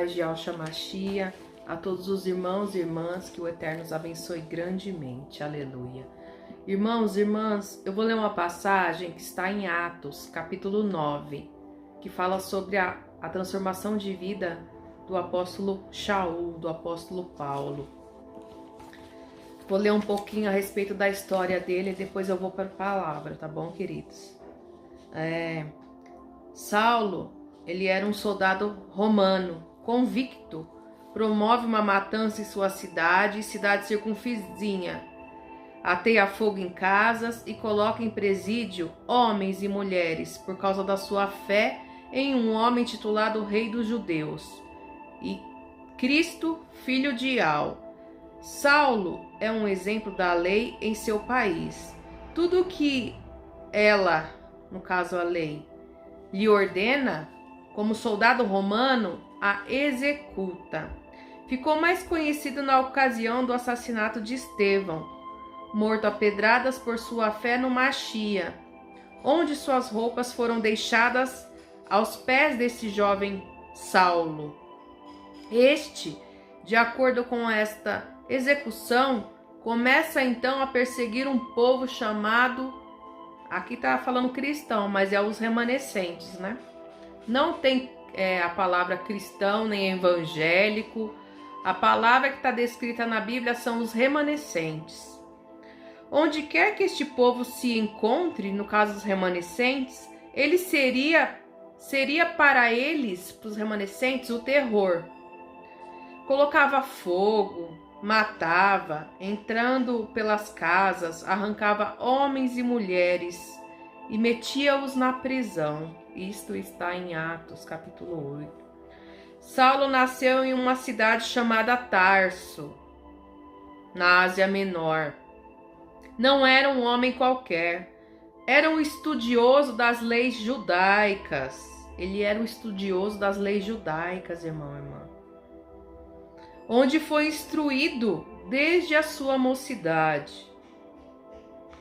paz de Yahshua Mashiach, a todos os irmãos e irmãs, que o Eterno os abençoe grandemente. Aleluia. Irmãos e irmãs, eu vou ler uma passagem que está em Atos, capítulo 9, que fala sobre a transformação de vida do apóstolo Shaul, do apóstolo Paulo. Vou ler um pouquinho a respeito da história dele e depois eu vou para a palavra, tá bom, queridos? Saulo, ele era um soldado romano, convicto, promove uma matança em sua cidade e cidade circunvizinha, ateia fogo em casas e coloca em presídio homens e mulheres por causa da sua fé em um homem titulado Rei dos Judeus e Cristo, filho de Ial. Saulo é um exemplo da lei em seu país. Tudo que ela, no caso a lei, lhe ordena, como soldado romano, a executa. Ficou mais conhecido na ocasião do assassinato de Estevão, morto a pedradas por sua fé no Mashiach, onde suas roupas foram deixadas aos pés desse jovem Saulo. Este, de acordo com esta execução, começa então a perseguir um povo chamado, aqui está falando cristão, mas é os remanescentes, né? Não tem a palavra cristão nem evangélico. A palavra que está descrita na Bíblia são os remanescentes. Onde quer que este povo se encontre, no caso dos remanescentes, ele seria para eles, para os remanescentes, o terror. Colocava fogo, matava, entrando pelas casas, arrancava homens e mulheres e metia-os na prisão. Isto está em Atos, capítulo 8. Saulo nasceu em uma cidade chamada Tarso, na Ásia Menor. Não era um homem qualquer, era um estudioso das leis judaicas. Ele era um estudioso das leis judaicas, irmão e irmã. Onde foi instruído desde a sua mocidade.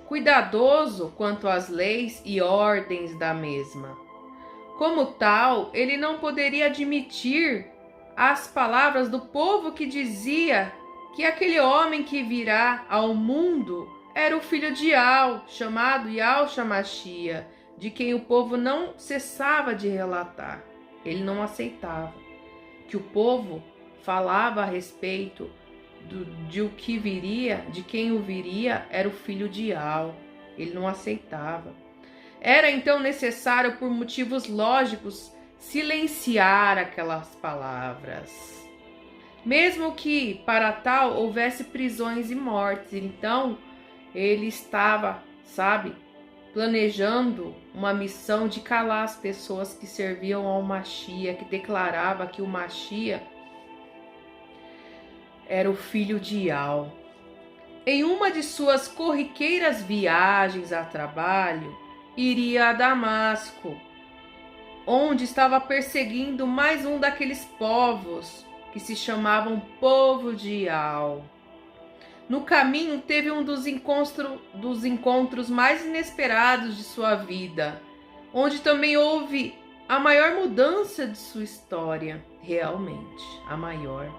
Cuidadoso quanto às leis e ordens da mesma. Como tal, ele não poderia admitir as palavras do povo que dizia que aquele homem que virá ao mundo era o filho de Ial, chamado Yahshua Mashiach, de quem o povo não cessava de relatar. Ele não aceitava que o povo falava a respeito de o que viria, de quem o viria, era o filho de Ial. Ele não aceitava. Era então necessário, por motivos lógicos, silenciar aquelas palavras. Mesmo que para tal houvesse prisões e mortes. Então, ele estava, planejando uma missão de calar as pessoas que serviam ao Mashiach, que declarava que o Mashiach era o filho de Ial. Em uma de suas corriqueiras viagens a trabalho, iria a Damasco, onde estava perseguindo mais um daqueles povos que se chamavam povo de Ial. No caminho teve um dos encontros mais inesperados de sua vida, onde também houve a maior mudança de sua história, realmente, a maior.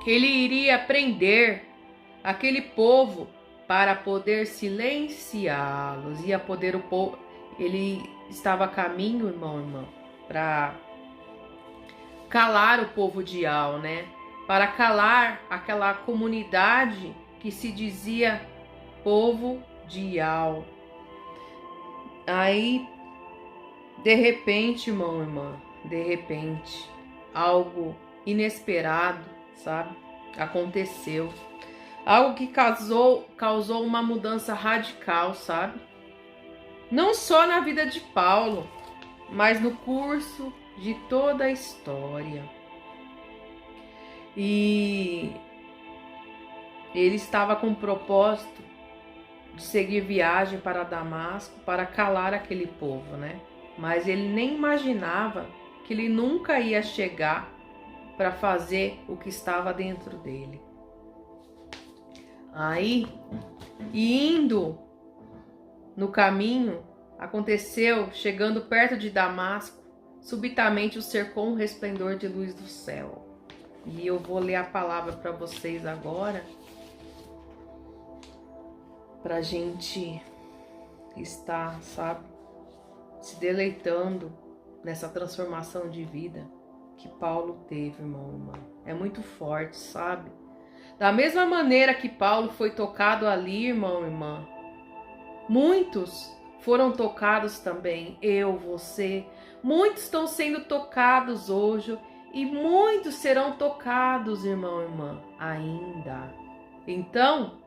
Ele iria prender aquele povo para poder silenciá-los. Ele estava a caminho, irmão e irmã, para calar o povo de Ial, né? Para calar aquela comunidade que se dizia povo de Ial. Aí, de repente, irmão e irmã, algo inesperado, aconteceu. Algo que causou uma mudança radical, Não só na vida de Paulo, mas no curso de toda a história. E ele estava com o propósito de seguir viagem para Damasco para calar aquele povo, né? Mas ele nem imaginava que ele nunca ia chegar para fazer o que estava dentro dele. Aí, indo no caminho, aconteceu, chegando perto de Damasco, subitamente o cercou um resplendor de luz do céu. E eu vou ler a palavra para vocês agora, para a gente estar, sabe, se deleitando nessa transformação de vida que Paulo teve, irmão e irmã. É muito forte, sabe? Da mesma maneira que Paulo foi tocado ali, irmão e irmã, muitos foram tocados também, eu, você. Muitos estão sendo tocados hoje e muitos serão tocados, irmão e irmã, ainda. Então,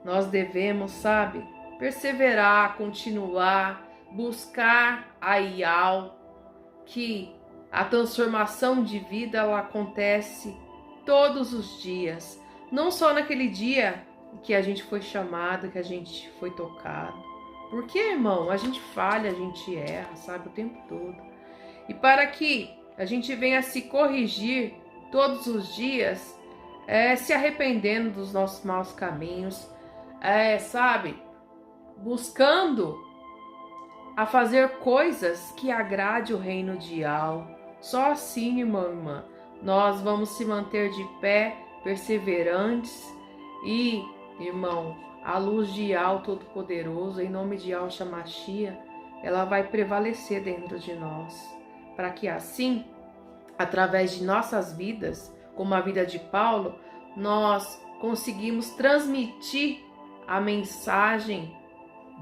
nós devemos, sabe, perseverar, continuar, buscar a Ial, que a transformação de vida ela acontece todos os dias, não só naquele dia que a gente foi chamado, que a gente foi tocado. Porque, irmão, a gente falha, a gente erra, sabe, o tempo todo. E para que a gente venha se corrigir todos os dias, se arrependendo dos nossos maus caminhos, sabe, buscando a fazer coisas que agrade o reino de Ial. Só assim, irmão e irmã, nós vamos se manter de pé, perseverantes e, irmão, a luz de Ial Todo-Poderoso, em nome de Yahshua Mashiach, ela vai prevalecer dentro de nós, para que assim, através de nossas vidas, como a vida de Paulo, nós conseguimos transmitir a mensagem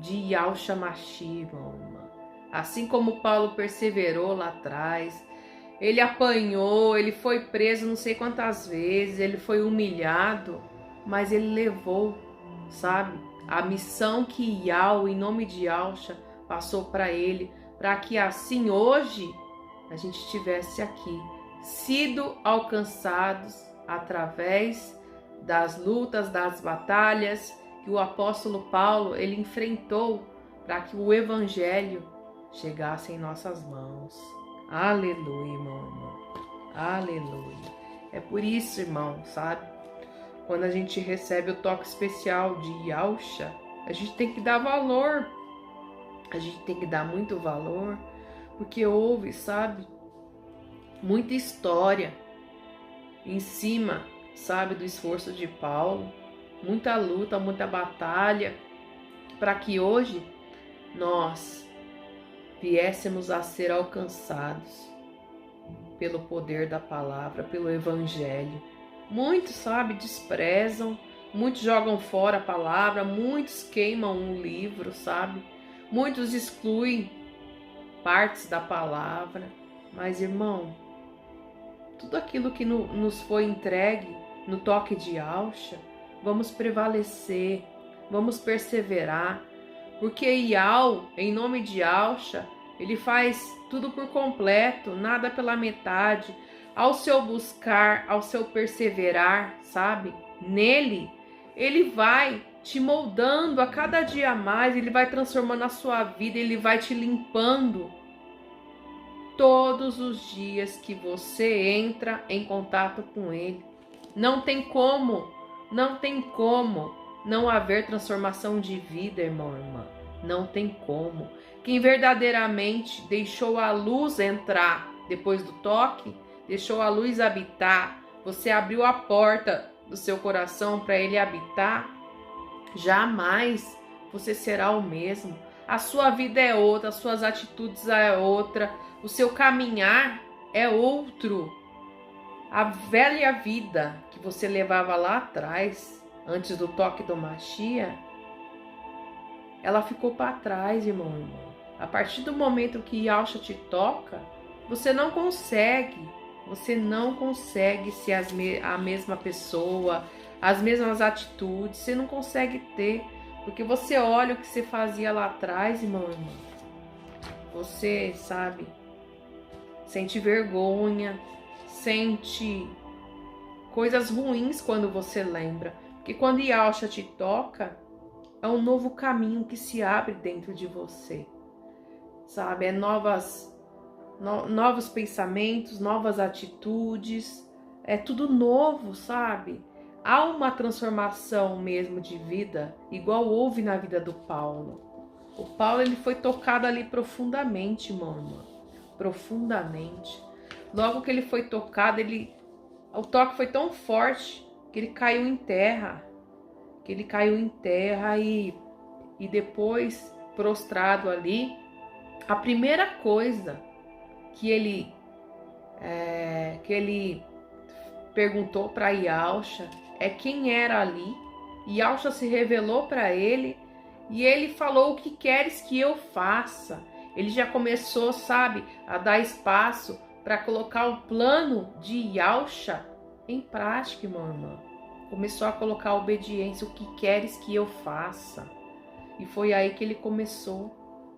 de Yahshua Mashiach, irmão, irmã. Assim como Paulo perseverou lá atrás, ele apanhou, ele foi preso não sei quantas vezes, ele foi humilhado, mas ele levou, sabe, a missão que Yahweh, em nome de Yahshua, passou para ele, para que assim hoje a gente estivesse aqui, sido alcançados através das lutas, das batalhas que o apóstolo Paulo ele enfrentou para que o evangelho chegasse em nossas mãos. Aleluia, irmão. Aleluia. É por isso, irmão, sabe? Quando a gente recebe o toque especial de Yahshua, a gente tem que dar valor. A gente tem que dar muito valor, porque houve, sabe, muita história em cima, sabe, do esforço de Paulo, muita luta, muita batalha, para que hoje nós viéssemos a ser alcançados pelo poder da palavra, pelo evangelho. Muitos, sabe, desprezam, muitos jogam fora a palavra, muitos queimam um livro, sabe? Muitos excluem partes da palavra. Mas, irmão, tudo aquilo que nos foi entregue no toque de Yahshua, vamos prevalecer, vamos perseverar, porque Ial, em nome de Yahshua, ele faz tudo por completo, nada pela metade. Ao seu buscar, ao seu perseverar, sabe? Nele, ele vai te moldando a cada dia mais, ele vai transformando a sua vida, ele vai te limpando todos os dias que você entra em contato com ele. Não tem como não haver transformação de vida, irmão e irmã. Não tem como. Quem verdadeiramente deixou a luz entrar depois do toque, deixou a luz habitar, você abriu a porta do seu coração para ele habitar, jamais você será o mesmo. A sua vida é outra, as suas atitudes é outra, o seu caminhar é outro. A velha vida que você levava lá atrás, antes do toque do Mashiach, ela ficou para trás, irmão e irmã. A partir do momento que Yahshua te toca, você não consegue ser a mesma pessoa, as mesmas atitudes, você não consegue ter, porque você olha o que você fazia lá atrás, irmão e irmã. Você, sabe, sente vergonha, sente coisas ruins quando você lembra. Porque quando Yahshua te toca, é um novo caminho que se abre dentro de você. Sabe, é novos pensamentos, novas atitudes, é tudo novo, sabe? Há uma transformação mesmo de vida, igual houve na vida do Paulo. O Paulo ele foi tocado ali profundamente, irmão. profundamente. Logo que ele foi tocado, o toque foi tão forte que ele caiu em terra. E depois, prostrado ali, a primeira coisa que ele perguntou para Yalcha é quem era ali. Yalcha se revelou para ele e ele falou: o que queres que eu faça? Ele já começou, sabe, a dar espaço para colocar o plano de Yalcha em prática, irmã. Começou a colocar a obediência: o que queres que eu faça? E foi aí que ele começou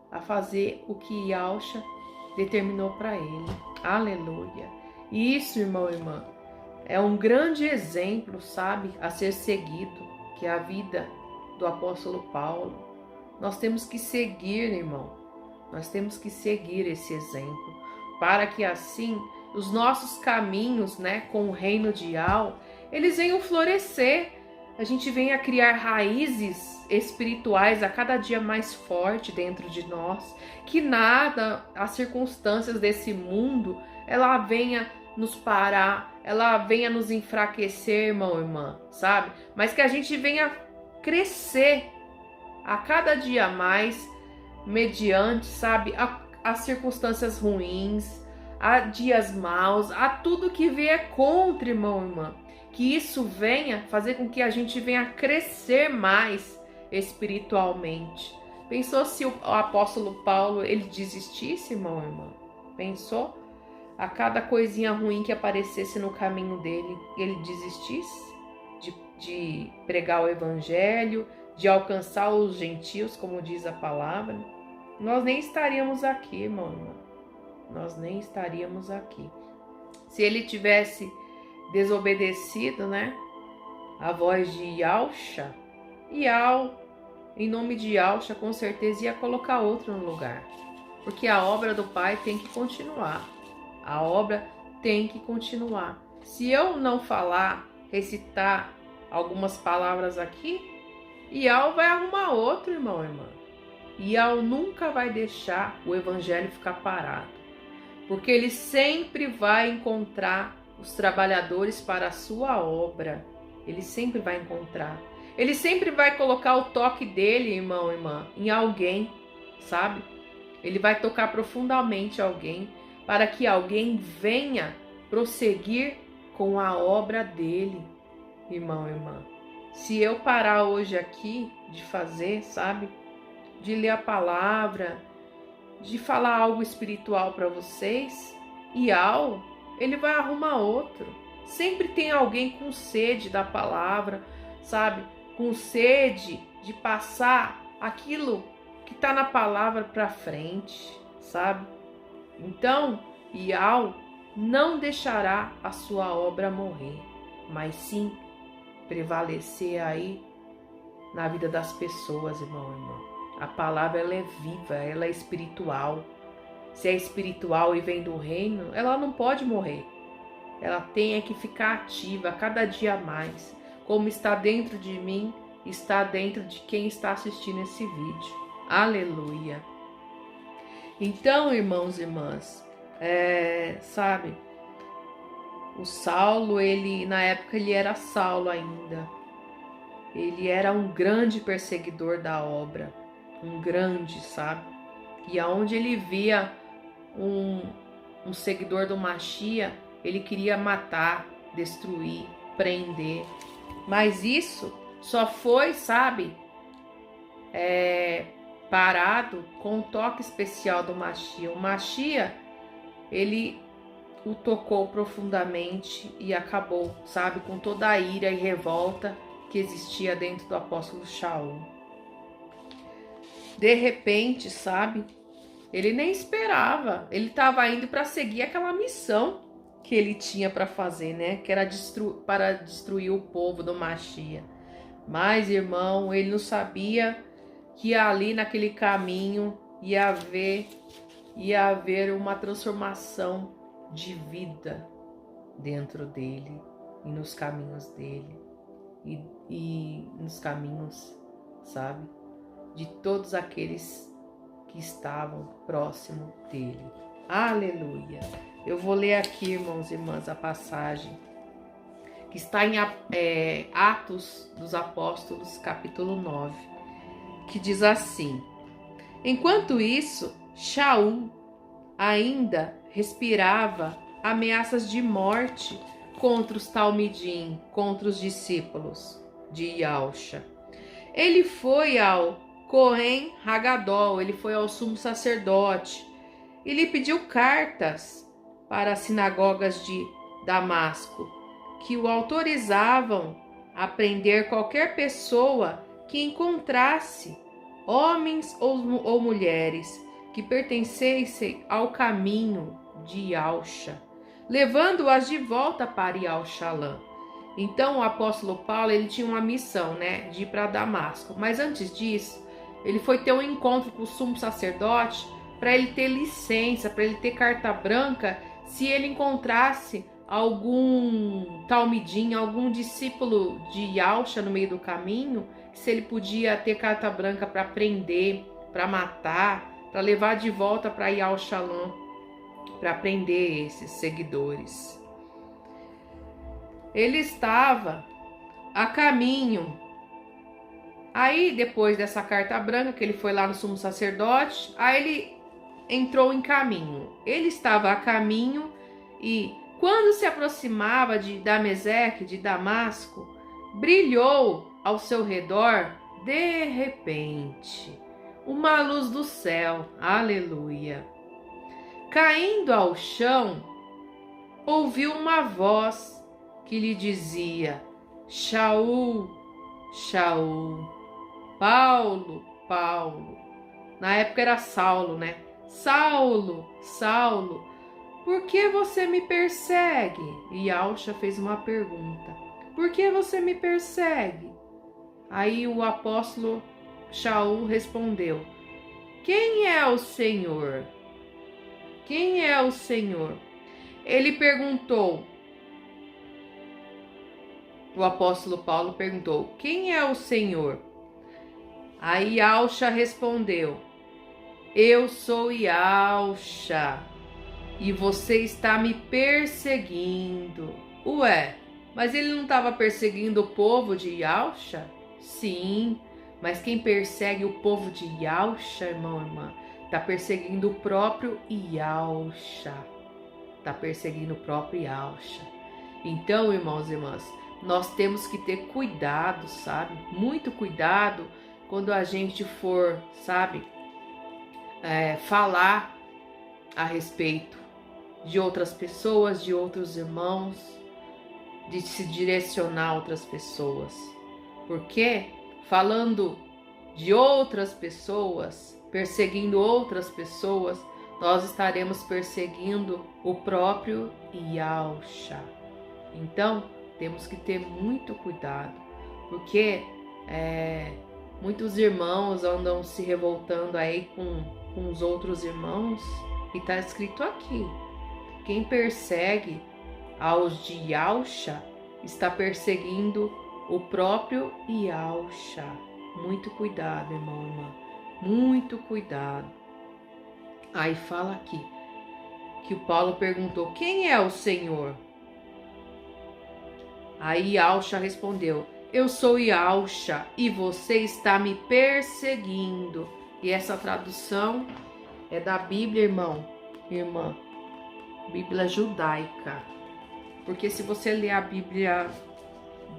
a fazer o que Yalcha determinou para ele. Aleluia. E isso, irmão e irmã, é um grande exemplo, sabe, a ser seguido, que é a vida do apóstolo Paulo. Nós temos que seguir, irmão. Nós temos que seguir esse exemplo, para que assim os nossos caminhos, né, com o reino de Yal, eles venham florescer. A gente venha criar raízes espirituais a cada dia mais forte dentro de nós. Que nada, as circunstâncias desse mundo, ela venha nos parar, ela venha nos enfraquecer, irmão e irmã, sabe? Mas que a gente venha crescer a cada dia mais, mediante, sabe, as circunstâncias ruins, a dias maus, a tudo que vier contra, irmão e irmã. Que isso venha fazer com que a gente venha crescer mais espiritualmente. Pensou se o apóstolo Paulo, ele desistisse, irmão e irmã? Pensou? A cada coisinha ruim que aparecesse no caminho dele, ele desistisse de pregar o evangelho, de alcançar os gentios, como diz a palavra? Nós nem estaríamos aqui, irmão. Nós nem estaríamos aqui. Se ele tivesse desobedecido, né, a voz de Yalcha, em nome de Yalcha, com certeza ia colocar outro no lugar. Porque a obra do Pai tem que continuar. A obra tem que continuar. Se eu não falar, recitar algumas palavras aqui, Yal vai arrumar outro, irmão e irmã. Yal nunca vai deixar o evangelho ficar parado. Porque ele sempre vai encontrar os trabalhadores para a sua obra. Ele sempre vai encontrar. Ele sempre vai colocar o toque dele, irmão e irmã, em alguém, sabe? Ele vai tocar profundamente alguém, para que alguém venha prosseguir com a obra dele, irmão e irmã. Se eu parar hoje aqui de fazer, sabe? De ler a palavra, de falar algo espiritual para vocês, ele vai arrumar outro. Sempre tem alguém com sede da palavra, sabe? Com sede de passar aquilo que está na palavra para frente, sabe? Então, Yal não deixará a sua obra morrer, mas sim prevalecer aí na vida das pessoas, irmão e irmã. A palavra, ela é viva, ela é espiritual. Se é espiritual e vem do reino, ela não pode morrer. Ela tem que ficar ativa cada dia mais. Como está dentro de mim, está dentro de quem está assistindo esse vídeo. Aleluia! Então, irmãos e irmãs, sabe, o Saulo, na época ele era Saulo ainda. Ele era um grande perseguidor da obra, um grande, sabe? E aonde ele via um seguidor do Machia, ele queria matar, destruir, prender. Mas isso só foi, sabe, parado com um toque especial do Machia. O Machia, ele o tocou profundamente e acabou, sabe, com toda a ira e revolta que existia dentro do apóstolo Shaul. De repente, sabe, ele nem esperava, ele estava indo para seguir aquela missão que ele tinha para fazer, né, que era para destruir o povo do Machia. Mas, irmão, ele não sabia que ali naquele caminho ia haver uma transformação de vida dentro dele e nos caminhos dele e nos caminhos, sabe, de todos aqueles que estavam próximo dele. Aleluia. Eu vou ler aqui, irmãos e irmãs, a passagem que está em Atos dos Apóstolos, capítulo 9, que diz assim: Enquanto isso, Shaul ainda respirava ameaças de morte contra os Talmidim, contra os discípulos de Yahusha. Ele foi ao Cohen Hagadol, ele foi ao sumo sacerdote, e lhe pediu cartas para as sinagogas de Damasco, que o autorizavam a prender qualquer pessoa que encontrasse, homens ou mulheres, que pertencessem ao caminho de Yahusha, levando-as de volta para Yahushalã. Então o apóstolo Paulo, ele tinha uma missão, de ir para Damasco. Mas antes disso, ele foi ter um encontro com o sumo sacerdote para ele ter licença, para ele ter carta branca, se ele encontrasse algum talmidim, algum discípulo de Yahusha no meio do caminho, se ele podia ter carta branca para prender, para matar, para levar de volta para Yahushalã, para prender esses seguidores. Ele estava a caminho. Aí, depois dessa carta branca, que ele foi lá no sumo sacerdote, aí ele entrou em caminho. Ele estava a caminho e, quando se aproximava de Dameseque, de Damasco, brilhou ao seu redor, de repente, uma luz do céu. Aleluia! Caindo ao chão, ouviu uma voz que lhe dizia: Shaul, Shaul, Paulo, Paulo. Na época era Saulo, Saulo, Saulo, por que você me persegue? E Yahusha fez uma pergunta: por que você me persegue? Aí o apóstolo Shaul respondeu: quem é o Senhor? Quem é o Senhor? Ele perguntou, o apóstolo Paulo perguntou: quem é o Senhor? Aí Yahusha respondeu: eu sou Yahusha e você está me perseguindo. Ué, mas ele não estava perseguindo o povo de Yahusha? Sim, mas quem persegue o povo de Yahusha, irmão, irmã, está perseguindo o próprio Yahusha. Está perseguindo o próprio Yahusha. Então, irmãos e irmãs, nós temos que ter cuidado, sabe? Muito cuidado quando a gente for, sabe, falar a respeito de outras pessoas, de outros irmãos, de se direcionar a outras pessoas. Porque falando de outras pessoas, perseguindo outras pessoas, nós estaremos perseguindo o próprio Yahusha. Então, temos que ter muito cuidado, porque muitos irmãos andam se revoltando aí com os outros irmãos, e está escrito aqui: quem persegue aos de Yahusha está perseguindo o próprio Yahusha. Muito cuidado, irmão, irmã, muito cuidado. Aí fala aqui que o Paulo perguntou: quem é o Senhor? Aí Yahusha respondeu: eu sou Yahusha e você está me perseguindo. E essa tradução é da Bíblia, irmão, irmã, Bíblia judaica. Porque se você ler a Bíblia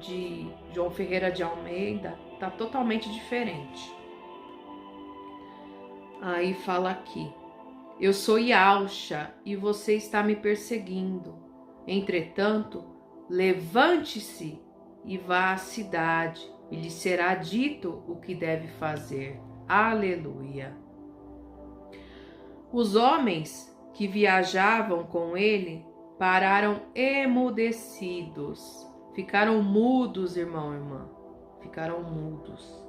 de João Ferreira de Almeida, tá totalmente diferente. Aí fala aqui: eu sou Yahusha e você está me perseguindo. Entretanto, levante-se e vá à cidade, e lhe será dito o que deve fazer. Aleluia! Os homens que viajavam com ele pararam emudecidos. Ficaram mudos, irmão e irmã. Ficaram mudos.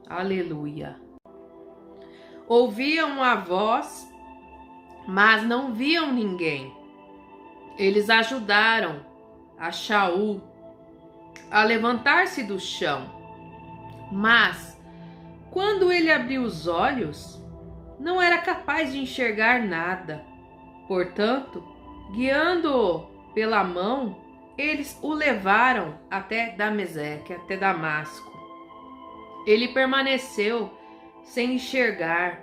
Aleluia! Ouviam a voz, mas não viam ninguém. Eles ajudaram a Shaul a levantar-se do chão. Mas, quando ele abriu os olhos, não era capaz de enxergar nada. Portanto, guiando-o pela mão, eles o levaram até Dameseque, até Damasco. Ele permaneceu sem enxergar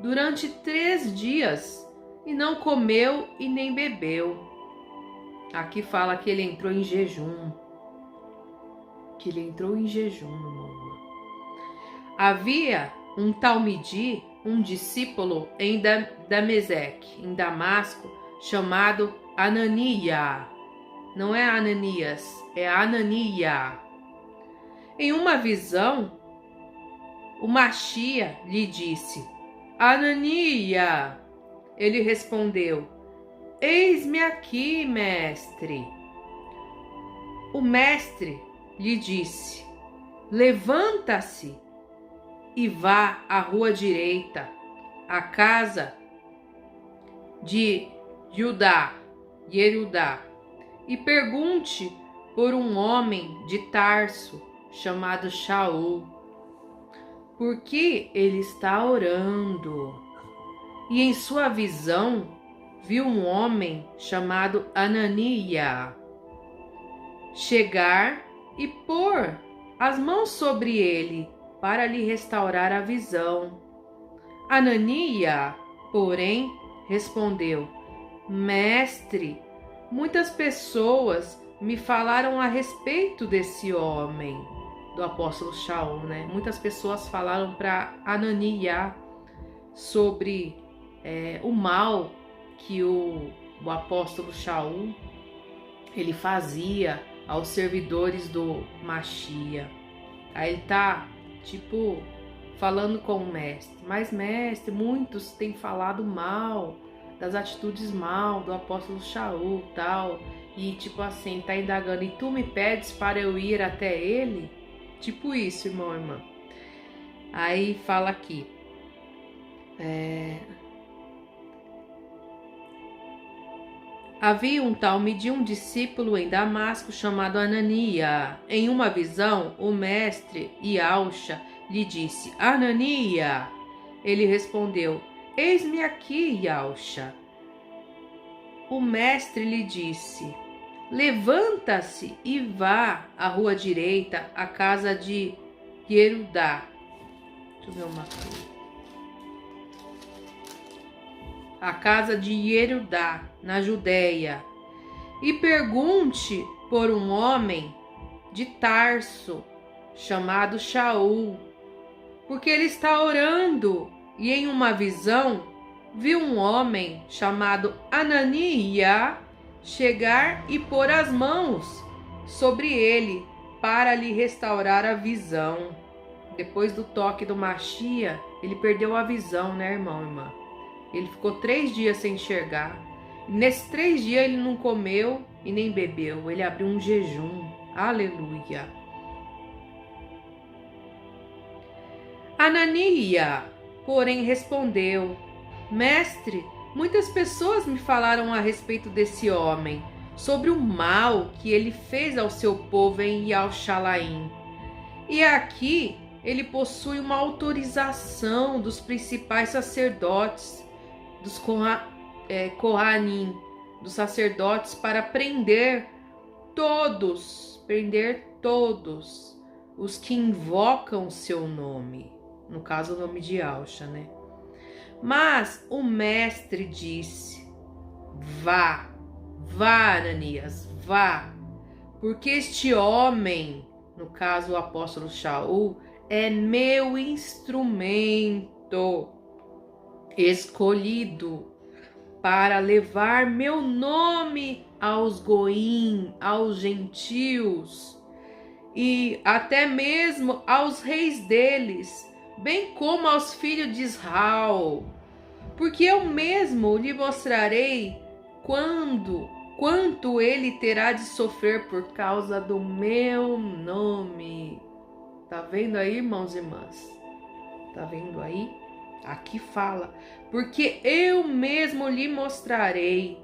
durante 3 dias e não comeu e nem bebeu. Aqui fala que ele entrou em jejum. Meu amor. Havia um Talmidi, um discípulo em Dameseque, em Damasco, chamado Anania. Não é Ananias, é Anania. Em uma visão, o Machia lhe disse: Anania. Ele respondeu: Eis-me aqui, mestre. O mestre lhe disse: Levanta-se e vá à rua direita, à casa de Yerudá, e pergunte por um homem de Tarso chamado Shaul, porque ele está orando. E em sua visão viu um homem chamado Anania chegar e pôr as mãos sobre ele para lhe restaurar a visão. Anania, porém, respondeu: Mestre, muitas pessoas me falaram a respeito desse homem, do apóstolo Shaul, né? Muitas pessoas falaram para Anania sobre o mal que o apóstolo Shaul ele fazia aos servidores do Machia. Aí ele tá falando com o mestre: mas mestre, muitos têm falado mal das atitudes mal do apóstolo Shaul, tal, e tá indagando, e tu me pedes para eu ir até ele? Isso, irmão e irmã. Aí fala aqui, havia um Talmidi, um discípulo em Damasco chamado Anania. Em uma visão, o mestre Yausha lhe disse: Anania. Ele respondeu: Eis-me aqui, Yausha. O mestre lhe disse: Levanta-se e vá à rua direita, à casa de Yerudá. Deixa eu ver uma coisa. A casa de Yerudá, na Judéia, e pergunte por um homem de Tarso, chamado Shaul, porque ele está orando. E em uma visão, viu um homem chamado Anania chegar e pôr as mãos sobre ele para lhe restaurar a visão. Depois do toque do Machia, ele perdeu a visão, né, irmão e irmã? Ele ficou 3 dias sem enxergar. Nesses 3 dias ele não comeu e nem bebeu. Ele abriu um jejum. Aleluia. Anania, porém, respondeu: Mestre, muitas pessoas me falaram a respeito desse homem, sobre o mal que ele fez ao seu povo em Yalshalaim. E aqui ele possui uma autorização dos principais sacerdotes, dos Kohanim, dos sacerdotes, para prender todos os que invocam o seu nome. No caso, o nome de Yausha, né? Mas o mestre disse: Vá, Ananias, vá, porque este homem, no caso o apóstolo Shaul, é meu instrumento escolhido para levar meu nome aos goim, aos gentios e até mesmo aos reis deles, bem como aos filhos de Israel, porque eu mesmo lhe mostrarei quanto ele terá de sofrer por causa do meu nome. Tá vendo aí, irmãos e irmãs? Tá vendo aí? Aqui fala: porque eu mesmo lhe mostrarei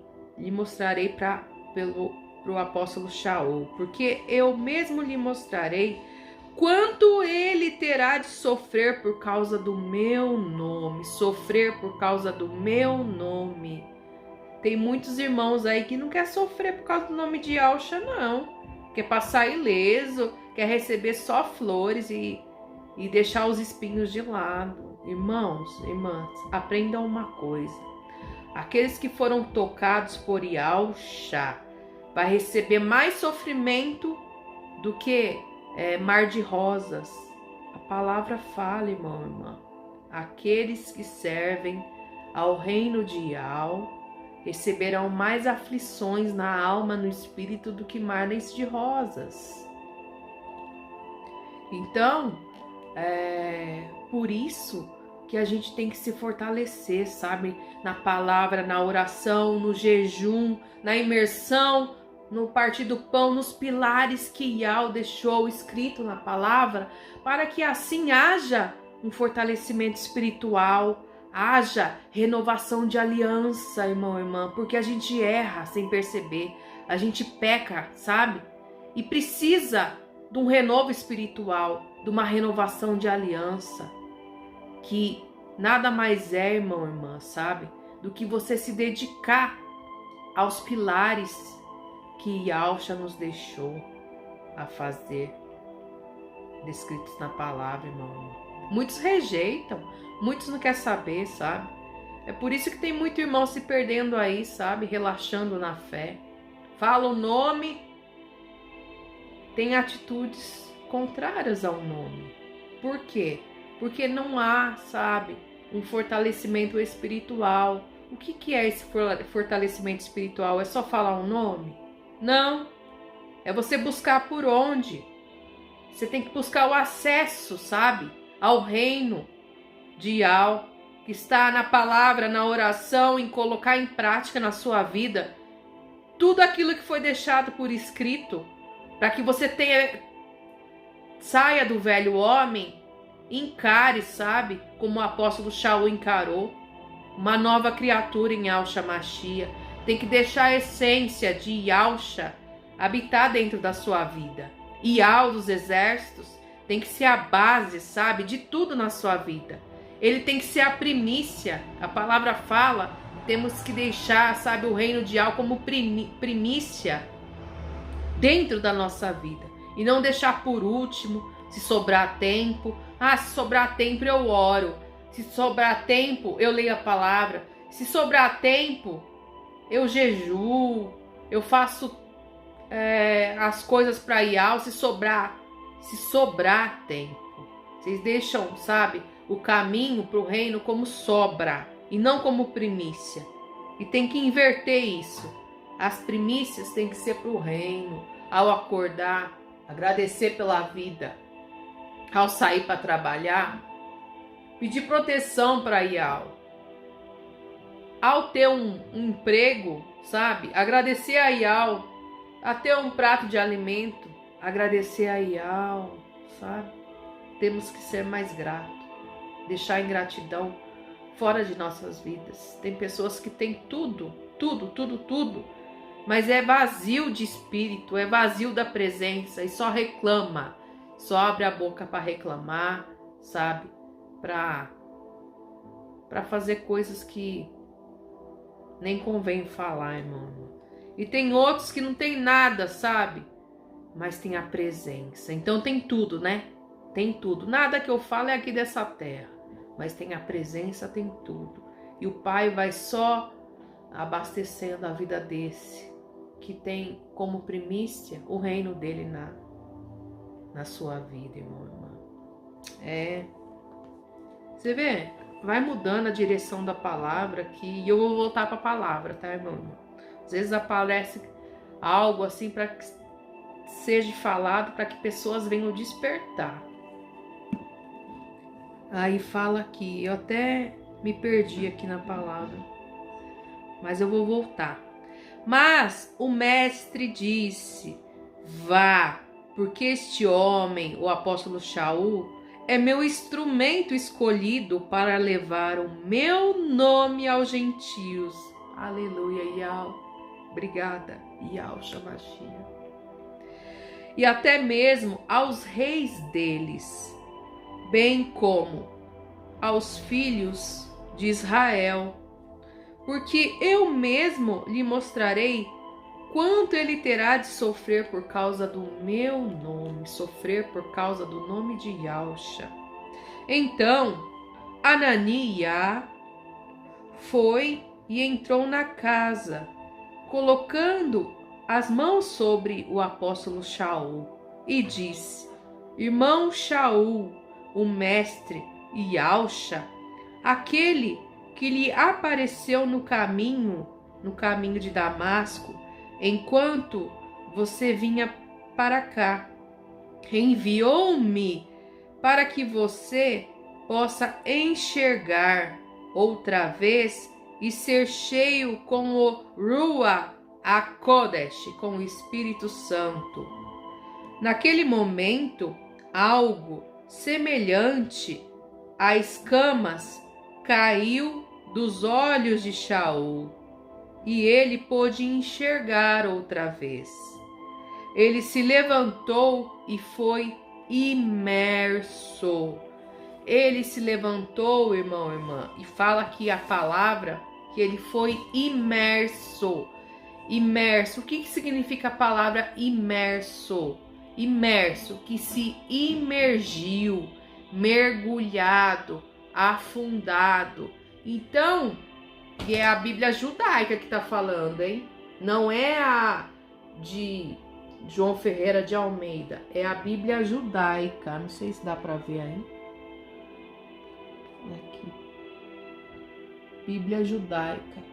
pro apóstolo Shaul, porque eu mesmo lhe mostrarei quanto ele terá de sofrer por causa do meu nome, Tem muitos irmãos aí que não quer sofrer por causa do nome de Yahshua, não. Quer passar ileso, quer receber só flores e deixar os espinhos de lado. Irmãos, irmãs, aprendam uma coisa. Aqueles que foram tocados por Yahshua vai receber mais sofrimento do que mar de rosas. A palavra fala, irmão, irmã. Aqueles que servem ao reino de Yahweh receberão mais aflições na alma, no espírito, do que mares de rosas. Então, por isso que a gente tem que se fortalecer, sabe? Na palavra, na oração, no jejum, na imersão, no partir do pão, nos pilares que Yahweh deixou escrito na palavra, para que assim haja um fortalecimento espiritual, haja renovação de aliança, irmão, irmã, porque a gente erra sem perceber, a gente peca, sabe? E precisa de um renovo espiritual, de uma renovação de aliança, que nada mais é, irmão, irmã, sabe? Do que você se dedicar aos pilares que Yahshua nos deixou a fazer, descritos na palavra, irmão. Muitos rejeitam, muitos não querem saber, sabe? É por isso que tem muito irmão se perdendo aí, sabe? Relaxando na fé. Fala o nome, tem atitudes contrárias ao nome. Por quê? Porque não há, sabe, um fortalecimento espiritual. O que é esse fortalecimento espiritual? É só falar um nome? Não. É você buscar por onde? Você tem que buscar o acesso, sabe? Ao reino de Yahweh, que está na palavra, na oração, em colocar em prática na sua vida tudo aquilo que foi deixado por escrito, para que você saia do velho homem, encare, sabe? Como o apóstolo Shaul encarou, uma nova criatura em Yahshua Mashiach. Tem que deixar a essência de Yahshua habitar dentro da sua vida. Yahweh dos exércitos tem que ser a base, sabe, de tudo na sua vida. Ele tem que ser a primícia. A palavra fala, temos que deixar, sabe, o reino de Yahweh como primícia dentro da nossa vida. E não deixar por último, se sobrar tempo. Se sobrar tempo eu oro. Se sobrar tempo eu leio a palavra. Se sobrar tempo eu jejuo. Eu faço as coisas para Yahweh. Se sobrar tempo. Vocês deixam, sabe, o caminho para o reino como sobra e não como primícia. E tem que inverter isso. As primícias têm que ser para o reino. Ao acordar, agradecer pela vida. Ao sair para trabalhar, pedir proteção para Yahweh. Ao ter um emprego, sabe, agradecer a Yahweh. A ter um prato de alimento, agradecer a Yahweh, sabe? Temos que ser mais gratos, deixar a ingratidão fora de nossas vidas. Tem pessoas que têm tudo, mas é vazio de espírito, é vazio da presença e só reclama, só abre a boca para reclamar, sabe? Para fazer coisas que nem convém falar, irmão. E tem outros que não tem nada, sabe? Mas tem a presença. Então tem tudo, né? Tem tudo. Nada que eu falo é aqui dessa terra. Mas tem a presença, tem tudo. E o Pai vai só abastecendo a vida desse, que tem como primícia o reino dele na sua vida, irmão, irmã. Você vê? Vai mudando a direção da palavra aqui. E eu vou voltar para a palavra, tá, irmão? Às vezes aparece algo assim para que seja falado, para que pessoas venham despertar. Aí fala aqui, eu até me perdi aqui na palavra, mas eu vou voltar. Mas o mestre disse, vá, porque este homem, o apóstolo Shaul, é meu instrumento escolhido para levar o meu nome aos gentios. Aleluia, Yahweh. Obrigada, Yahshua Mashiach. E até mesmo aos reis deles, bem como aos filhos de Israel, porque eu mesmo lhe mostrarei quanto ele terá de sofrer por causa do meu nome, sofrer por causa do nome de Yahshua. Então, Ananias foi e entrou na casa, colocando as mãos sobre o apóstolo Shaul, e disse: Irmão Shaul, o mestre Yahshua, aquele que lhe apareceu no caminho de Damasco, enquanto você vinha para cá, enviou-me para que você possa enxergar outra vez e ser cheio com o Ruach HaKodesh, com o Espírito Santo. Naquele momento, algo semelhante a escamas caiu dos olhos de Shaul e ele pôde enxergar outra vez. Ele se levantou e foi imerso. Ele se levantou, irmão, irmã, e fala aqui a palavra que ele foi imerso. Imerso. O que significa a palavra imerso? Imerso, que se imergiu, mergulhado, afundado. Então, é a Bíblia judaica que está falando, hein? Não é a de João Ferreira de Almeida, é a Bíblia judaica. Não sei se dá para ver aí. Aqui. Bíblia judaica.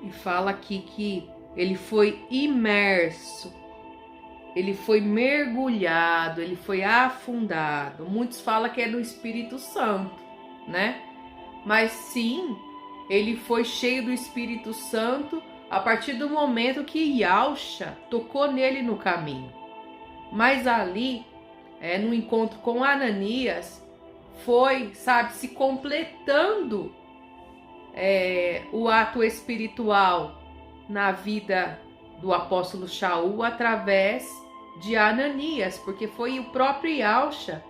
E fala aqui que ele foi imerso, ele foi mergulhado, ele foi afundado. Muitos falam que é do Espírito Santo, né? Mas sim, ele foi cheio do Espírito Santo a partir do momento que Yahshua tocou nele no caminho. Mas ali, no encontro com Ananias, foi, se completando o ato espiritual na vida do apóstolo Shaul através de Ananias, porque foi o próprio Yahshua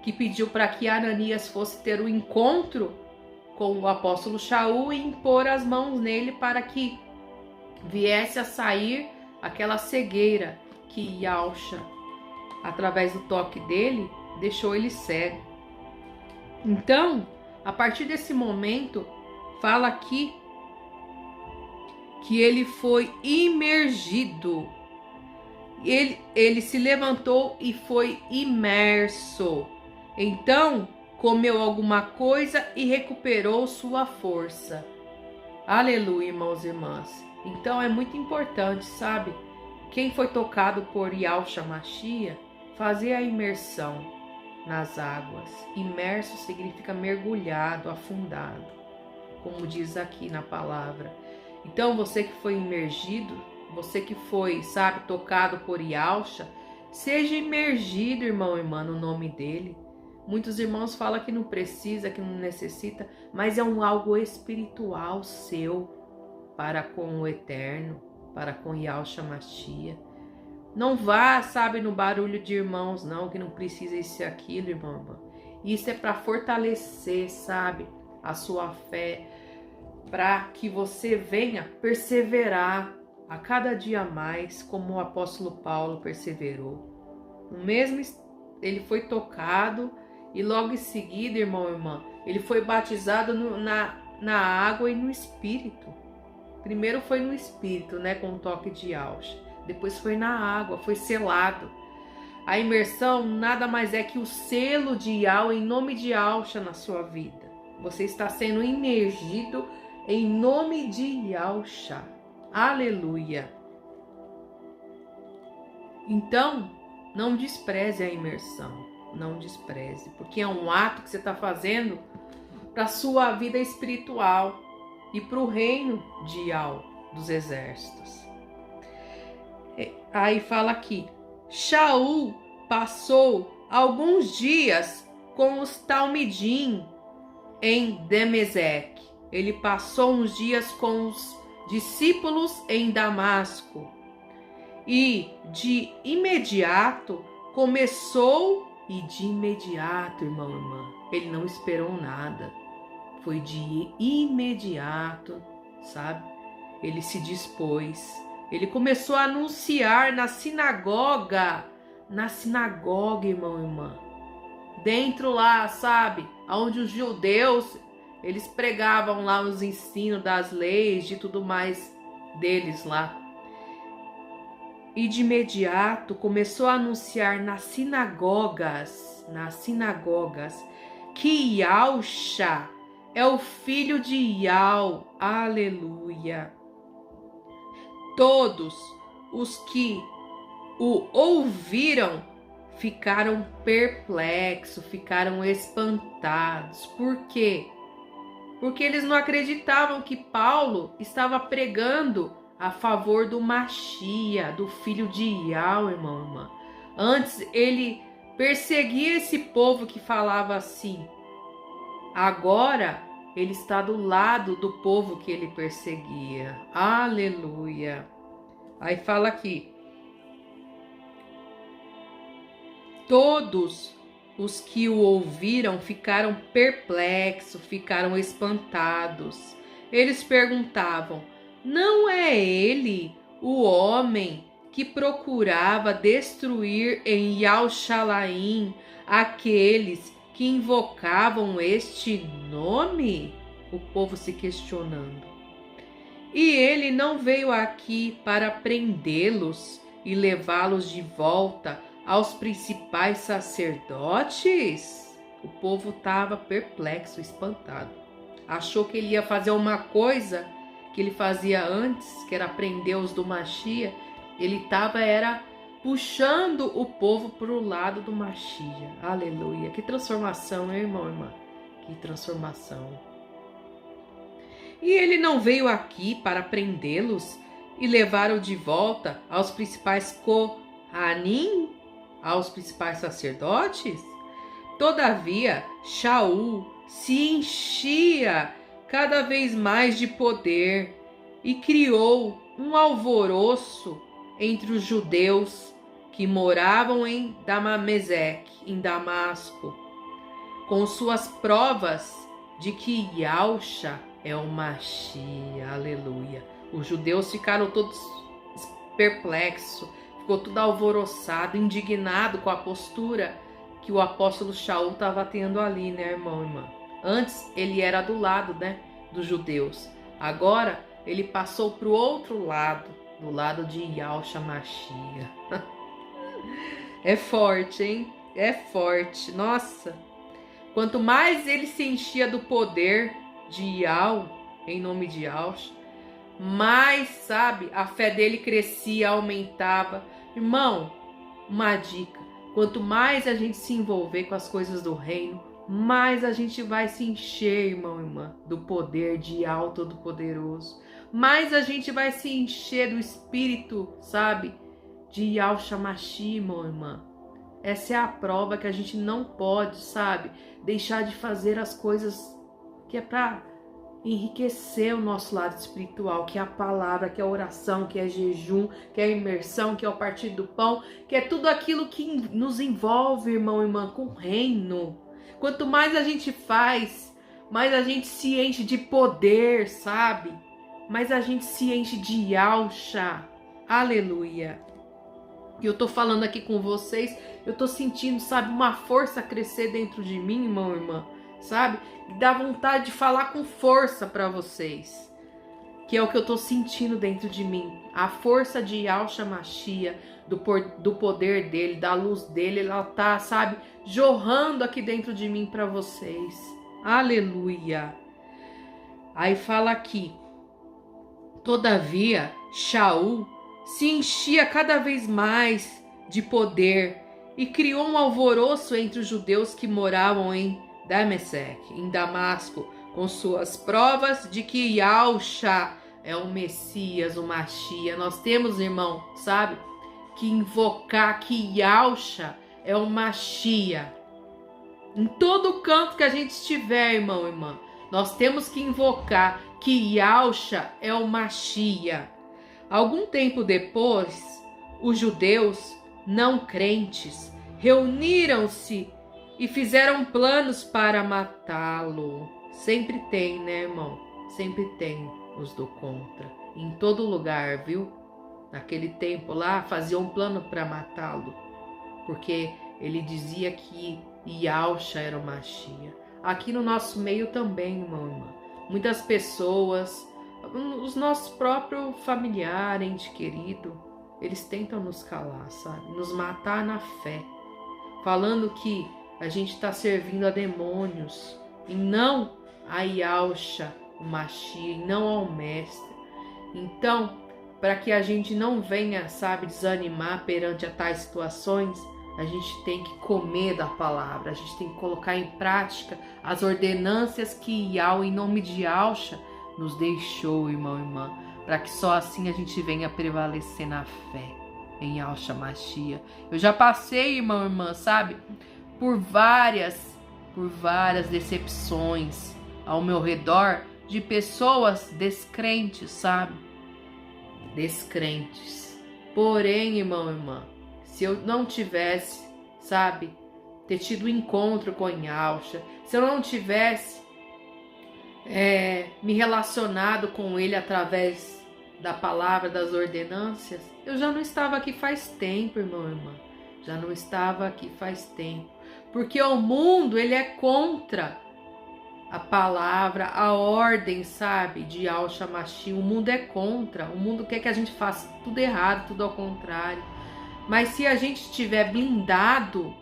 que pediu para que Ananias fosse ter um encontro com o apóstolo Shaul e impor as mãos nele para que viesse a sair aquela cegueira que Yahshua, através do toque dele, deixou ele cego. Então, a partir desse momento, fala aqui que ele foi imergido. Ele se levantou e foi imerso. Então, comeu alguma coisa e recuperou sua força. Aleluia, irmãos e irmãs. Então, é muito importante, sabe? Quem foi tocado por Yahshua Mashiach, fazer a imersão nas águas. Imerso significa mergulhado, afundado, como diz aqui na palavra. Então, você que foi imergido, você que foi, tocado por Yahshua, seja imergido, irmão e irmã, no nome dele. Muitos irmãos falam que não precisa, que não necessita, mas é algo espiritual seu para com o Eterno, para com Yahshua Mashiach. Não vá, no barulho de irmãos, não, que não precisa isso e aquilo, irmão, irmã. Isso é para fortalecer, a sua fé, para que você venha perseverar a cada dia mais, como o apóstolo Paulo perseverou. No mesmo, ele foi tocado e logo em seguida, irmão e irmã, ele foi batizado na água e no Espírito. Primeiro foi no Espírito, com o toque de Yahshua. Depois foi na água, foi selado. A imersão nada mais é que o selo de Yahweh em nome de Yahshua na sua vida. Você está sendo imergido em nome de Yahshua. Aleluia. Então, não despreze a imersão. Não despreze, porque é um ato que você está fazendo para a sua vida espiritual e para o reino de Yahweh dos exércitos. Aí fala aqui, Shaul passou alguns dias com os Talmidim em Dameseque. Ele passou uns dias com os discípulos em Damasco. E de imediato, irmão e irmã, ele não esperou nada. Foi de imediato, sabe? Ele se dispôs. Ele começou a anunciar na sinagoga, irmão e irmã. Dentro lá, sabe? Onde os judeus, eles pregavam lá os ensinos das leis, de tudo mais deles lá. E de imediato começou a anunciar nas sinagogas, que Yausha é o filho de Iau. Aleluia. Todos os que o ouviram ficaram perplexos, ficaram espantados. Por quê? Porque eles não acreditavam que Paulo estava pregando a favor do Machia, do filho de Iau, irmão, irmã. Antes ele perseguia esse povo que falava assim. Agora ele está do lado do povo que ele perseguia. Aleluia. Aí fala aqui. Todos os que o ouviram ficaram perplexos, ficaram espantados. Eles perguntavam: não é ele o homem que procurava destruir em Yaushalaim aqueles que invocavam este nome? O povo se questionando. E ele não veio aqui para prendê-los e levá-los de volta aos principais sacerdotes? O povo estava perplexo, espantado. Achou que ele ia fazer uma coisa que ele fazia antes, que era prender os do Machia. Ele estava puxando o povo para o lado do Machia. Aleluia. Que transformação, hein, irmão, irmã? Que transformação. E ele não veio aqui para prendê-los e levá-los de volta aos principais Kohanim, aos principais sacerdotes? Todavia, Shaul se enchia cada vez mais de poder e criou um alvoroço entre os judeus que moravam em Damameseque, em Damasco, com suas provas de que Yausha é o Machia. Aleluia. Os judeus ficaram todos perplexos, ficou tudo alvoroçado, indignado com a postura que o apóstolo Shaul estava tendo ali, né, irmão e irmã? Antes ele era do lado, né, dos judeus. Agora ele passou para o outro lado, do lado de Yausha Machia. É forte, hein? É forte. Nossa! Quanto mais ele se enchia do poder de Iau, em nome de Yausha, mais, sabe, a fé dele crescia, aumentava. Irmão, uma dica: quanto mais a gente se envolver com as coisas do reino, mais a gente vai se encher, irmão e irmã, do poder de Iau Todo-Poderoso. Mais a gente vai se encher do espírito, sabe, de Yausha Machia, irmão e irmã. Essa é a prova que a gente não pode, sabe, deixar de fazer as coisas que é para enriquecer o nosso lado espiritual, que é a palavra, que é a oração, que é jejum, que é a imersão, que é o partir do pão, que é tudo aquilo que nos envolve, irmão e irmã, com o reino. Quanto mais a gente faz, mais a gente se enche de poder, sabe? Mais a gente se enche de Yausha. Aleluia. E eu tô falando aqui com vocês, eu tô sentindo, sabe, uma força crescer dentro de mim, irmão e irmã, sabe? Dá vontade de falar com força para vocês, que é o que eu tô sentindo dentro de mim. A força de Yausha Machia, do poder dele, da luz dele, ela tá, sabe, jorrando aqui dentro de mim para vocês. Aleluia. Aí fala aqui: todavia, Shaul se enchia cada vez mais de poder e criou um alvoroço entre os judeus que moravam em Dameseque, em Damasco, com suas provas de que Yausha é o Messias, o Machia. Nós temos, irmão, sabe, que invocar que Yausha é o Machia. Em todo canto que a gente estiver, irmão e irmã, nós temos que invocar que Yausha é o Machia. Algum tempo depois, os judeus não crentes reuniram-se e fizeram planos para matá-lo. Sempre tem, né, irmão? Sempre tem os do contra. Em todo lugar, viu? Naquele tempo lá, faziam um plano para matá-lo, porque ele dizia que Yahshua era o Mashiach. Aqui no nosso meio também, irmã. Muitas pessoas, os nossos próprios familiares, ente querido, eles tentam nos calar, sabe? Nos matar na fé, falando que a gente está servindo a demônios e não a Yahshua, o Mashiach, e não ao Mestre. Então, para que a gente não venha, sabe, desanimar perante a tais situações, a gente tem que comer da palavra, a gente tem que colocar em prática as ordenâncias que Yahweh, em nome de Yahshua, nos deixou, irmão e irmã, para que só assim a gente venha prevalecer na fé em Yahshua Mashiach. Eu já passei, irmão e irmã, sabe, por várias decepções ao meu redor de pessoas descrentes, sabe? Descrentes. Porém, irmão e irmã, se eu não tivesse, sabe, ter tido um encontro com Yahshua, se eu não tivesse me relacionado com ele através da palavra, das ordenâncias, eu já não estava aqui faz tempo, irmão e irmã. Já não estava aqui faz tempo. Porque o mundo, ele é contra a palavra, a ordem, sabe, de Yahshua Mashiach. O mundo é contra. O mundo quer que a gente faça tudo errado, tudo ao contrário. Mas se a gente estiver blindado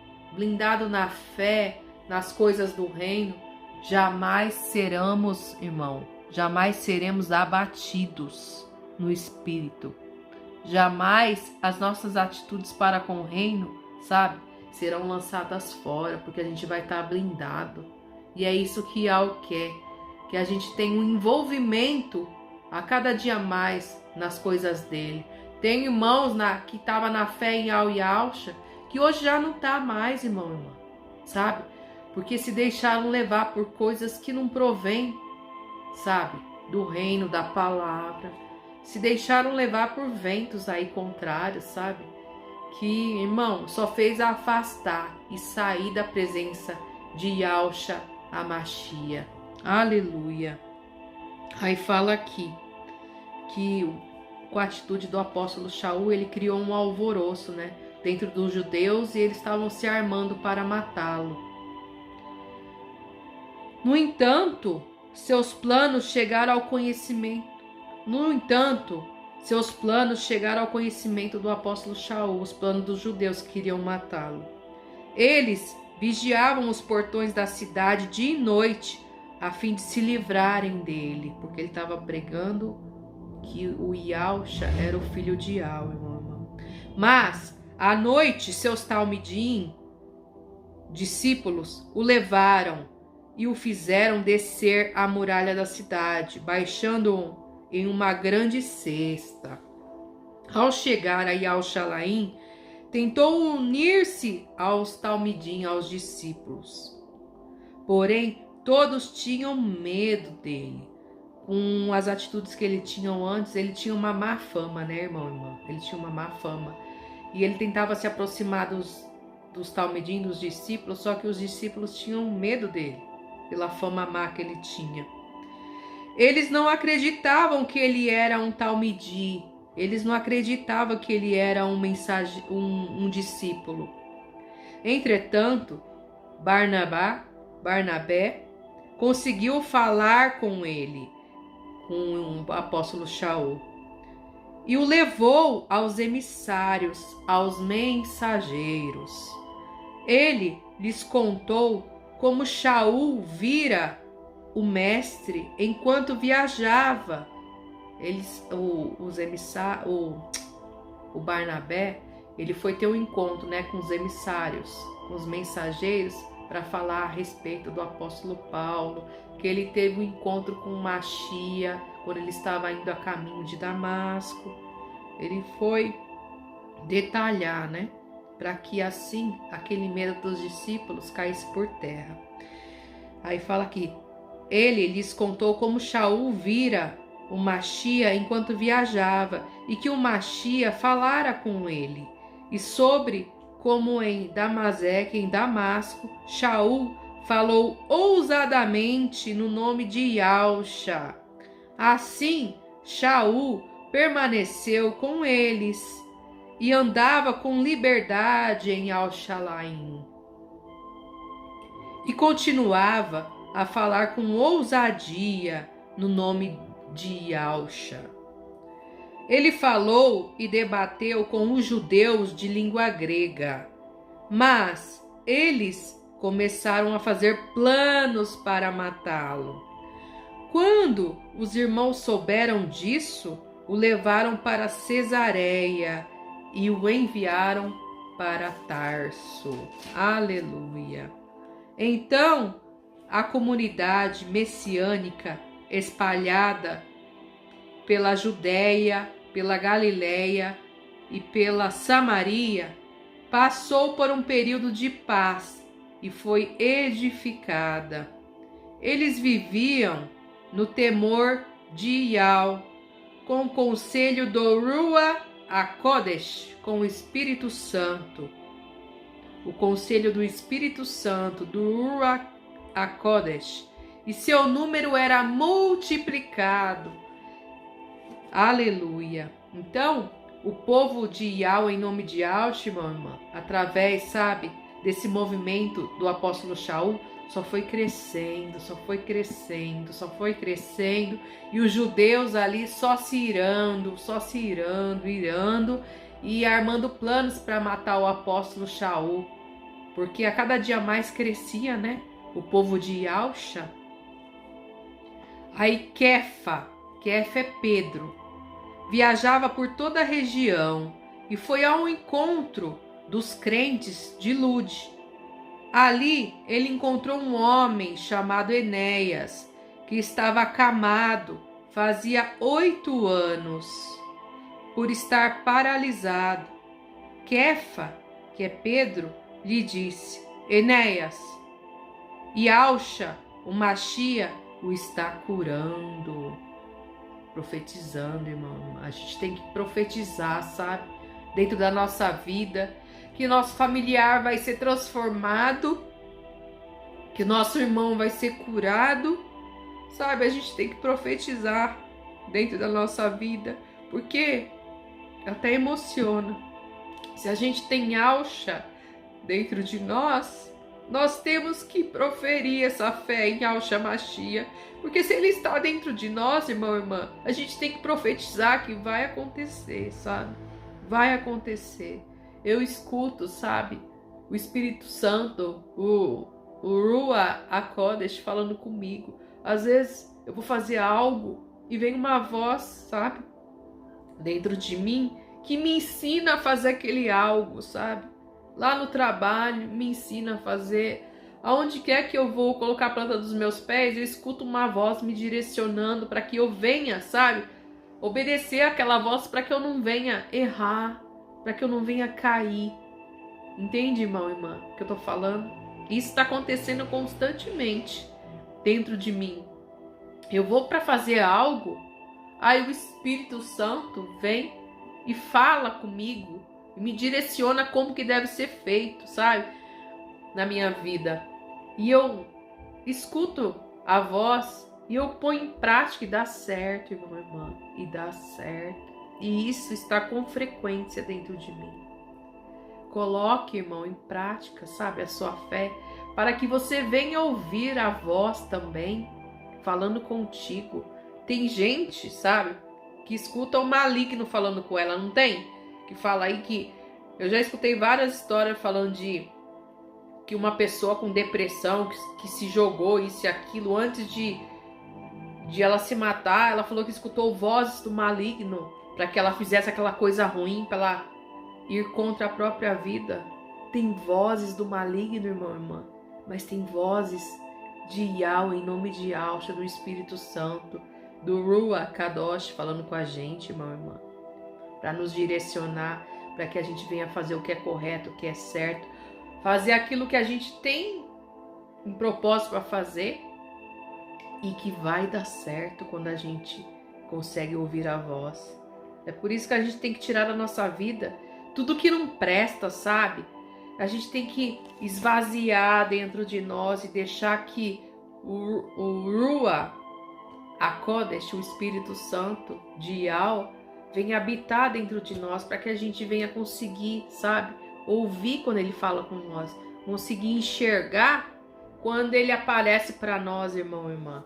na fé, nas coisas do reino, jamais seremos, irmão, jamais seremos abatidos no espírito. Jamais as nossas atitudes para com o reino, sabe, serão lançadas fora, porque a gente vai estar blindado. E é isso que Yahweh quer, que a gente tenha um envolvimento a cada dia mais nas coisas dele. Tem irmãos que estavam na fé em Yahshua, que hoje já não está mais, irmão e irmã, sabe? Porque se deixaram levar por coisas que não provém, sabe, do reino, da palavra. Se deixaram levar por ventos aí contrários, sabe? Que, irmão, só fez afastar e sair da presença de Yahshua Mashiach. Aleluia. Aí fala aqui que com a atitude do apóstolo Shaul, ele criou um alvoroço, né, dentro dos judeus, e eles estavam se armando para matá-lo. No entanto, seus planos chegaram ao conhecimento do apóstolo Shaul, os planos dos judeus que queriam matá-lo. Eles vigiavam os portões da cidade dia e noite, a fim de se livrarem dele, porque ele estava pregando que o Yahshua era o filho de Yahweh, irmão. Mas, à noite, seus talmidim, discípulos, o levaram e o fizeram descer a muralha da cidade, baixando-o em uma grande cesta. Ao chegar a Yahushalaim, tentou unir-se aos talmidim, aos discípulos. Porém, todos tinham medo dele. Com as atitudes que ele tinha antes, ele tinha uma má fama, né, irmão e irmã? Ele tinha uma má fama. E ele tentava se aproximar dos talmidim, dos discípulos, só que os discípulos tinham medo dele, pela fama má que ele tinha. Eles não acreditavam que ele era um talmidi. Eles não acreditavam que ele era um discípulo. Entretanto, Barnabé conseguiu falar com ele, com o apóstolo Shaul, e o levou aos emissários, aos mensageiros. Ele lhes contou como Shaul vira o mestre enquanto viajava. O Barnabé, ele foi ter um encontro, né, com os emissários, com os mensageiros, para falar a respeito do apóstolo Paulo, que ele teve um encontro com Mashiach quando ele estava indo a caminho de Damasco. Ele foi detalhar, né, para que assim aquele medo dos discípulos caísse por terra. Aí fala aqui, ele lhes contou como Shaul vira o Mashiach enquanto viajava, e que o Mashiach falara com ele, e sobre como em Damaseque, em Damasco, Shaul falou ousadamente no nome de Yahshua. Assim, Shaul permaneceu com eles e andava com liberdade em Al-Shalaim. E continuava a falar com ousadia no nome de Yahshua. Ele falou e debateu com os judeus de língua grega, mas eles começaram a fazer planos para matá-lo. Quando os irmãos souberam disso, o levaram para Cesareia e o enviaram para Tarso. Aleluia! Então, a comunidade messiânica espalhada pela Judéia, pela Galileia e pela Samaria passou por um período de paz e foi edificada. Eles viviam no temor de Yahweh, com o conselho do Ruach HaKodesh, com o Espírito Santo. O conselho do Espírito Santo, do Ruach HaKodesh, e seu número era multiplicado. Aleluia! Então, o povo de Yahweh, em nome de Yahshua, através, sabe, desse movimento do apóstolo Shaul, só foi crescendo, só foi crescendo, só foi crescendo, e os judeus ali só se irando, e armando planos para matar o apóstolo Shaul, porque a cada dia mais crescia, né, o povo de Yahshua. Aí Kefa é Pedro, viajava por toda a região e foi ao encontro dos crentes de Lude. Ali ele encontrou um homem chamado Enéas, que estava acamado fazia 8 anos, por estar paralisado. Kefa, que é Pedro, lhe disse: Enéas, Yahshua, o Machia, o está curando. Profetizando, irmão. A gente tem que profetizar, sabe? Dentro da nossa vida, que nosso familiar vai ser transformado, que nosso irmão vai ser curado, sabe? A gente tem que profetizar dentro da nossa vida, porque até emociona. Se a gente tem Yahshua dentro de nós, nós temos que proferir essa fé em Yahshua Machia, porque se ele está dentro de nós, irmão e irmã, a gente tem que profetizar que vai acontecer, sabe? Vai acontecer. Eu escuto, sabe, o Espírito Santo, o Ruach HaKodesh falando comigo. Às vezes eu vou fazer algo e vem uma voz, sabe, dentro de mim que me ensina a fazer aquele algo, sabe? Lá no trabalho, me ensina a fazer. Aonde quer que eu vou colocar a planta dos meus pés, eu escuto uma voz me direcionando para que eu venha, sabe? Obedecer aquela voz para que eu não venha errar, para que eu não venha cair. Entende, irmão e irmã, o que eu tô falando? Isso está acontecendo constantemente dentro de mim. Eu vou para fazer algo, aí o Espírito Santo vem e fala comigo, e me direciona como que deve ser feito, sabe? Na minha vida. E eu escuto a voz e eu ponho em prática e dá certo, irmão e irmã. E dá certo. E isso está com frequência dentro de mim. Coloque, irmão, em prática, sabe, a sua fé, para que você venha ouvir a voz também, falando contigo. Tem gente, sabe, que escuta o maligno falando com ela, não tem? Que fala aí que... Eu já escutei várias histórias falando de que uma pessoa com depressão, que se jogou isso e aquilo, antes de ela se matar, ela falou que escutou vozes do maligno para que ela fizesse aquela coisa ruim, para ela ir contra a própria vida. Tem vozes do maligno, irmão e irmã, mas tem vozes de Yahweh, em nome de Yahshua, do Espírito Santo, do Ruach Kadosh falando com a gente, irmão e irmã, para nos direcionar, para que a gente venha fazer o que é correto, o que é certo, fazer aquilo que a gente tem um propósito para fazer e que vai dar certo quando a gente consegue ouvir a voz. É por isso que a gente tem que tirar da nossa vida tudo que não presta, sabe? A gente tem que esvaziar dentro de nós e deixar que o Ruach HaKodesh, o Espírito Santo de Yahweh, venha habitar dentro de nós, para que a gente venha conseguir, sabe, ouvir quando ele fala com nós, conseguir enxergar quando ele aparece para nós, irmão e irmã.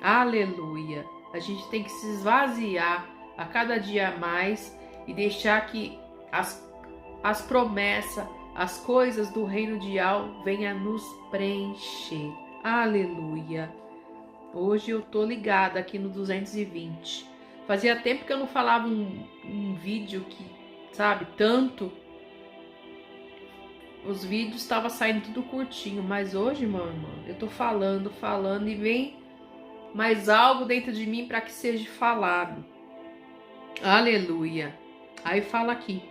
Aleluia! A gente tem que se esvaziar a cada dia mais e deixar que as promessas, as coisas do reino de Yahweh venham nos preencher. Aleluia! Hoje eu tô ligada aqui no 220. Fazia tempo que eu não falava um vídeo que, sabe, tanto. Os vídeos estavam saindo tudo curtinho, mas hoje, meu irmão, eu tô falando e vem mais algo dentro de mim para que seja falado. Aleluia. Aí fala aqui.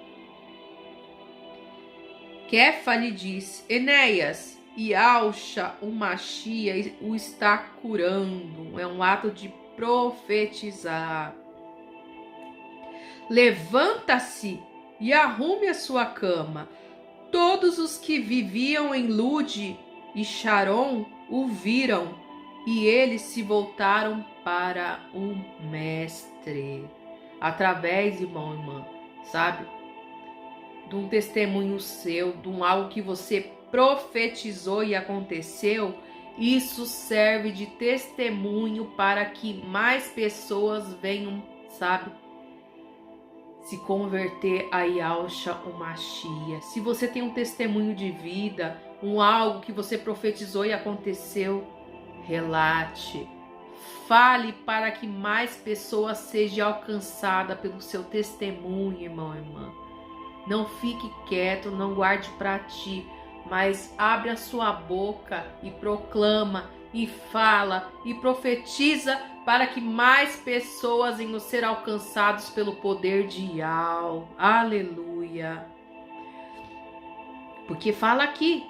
Kefa lhe disse: Enéas, Yahshua, o Machia, o está curando. É um ato de profetizar. Levanta-se e arrume a sua cama. Todos os que viviam em Lude e Sharon o viram, e eles se voltaram para o mestre. Através, irmão e irmã, sabe, de um testemunho seu, de algo que você profetizou e aconteceu, isso serve de testemunho para que mais pessoas venham, sabe, se converter a Yahshua o Machia. Se você tem um testemunho de vida, algo que você profetizou e aconteceu, relate, fale para que mais pessoas sejam alcançadas pelo seu testemunho, irmão e irmã. Não fique quieto, não guarde para ti, mas abre a sua boca e proclama, e fala, e profetiza para que mais pessoas venham ser alcançados pelo poder de Yahweh. Aleluia. Porque fala aqui,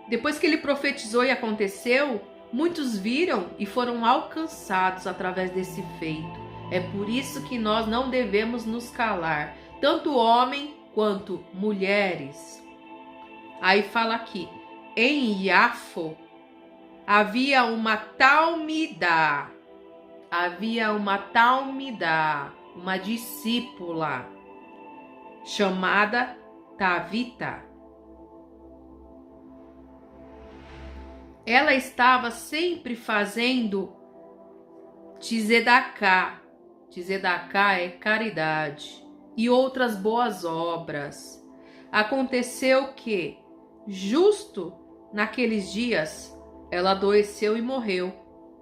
depois que ele profetizou e aconteceu, muitos viram e foram alcançados através desse feito. É por isso que nós não devemos nos calar, tanto homem quanto mulheres. Aí fala aqui, em Yafo havia uma talmidá, uma discípula chamada Tavita. Ela estava sempre fazendo tzedakah. Tzedakah é caridade e outras boas obras. Aconteceu que, justo naqueles dias, ela adoeceu e morreu.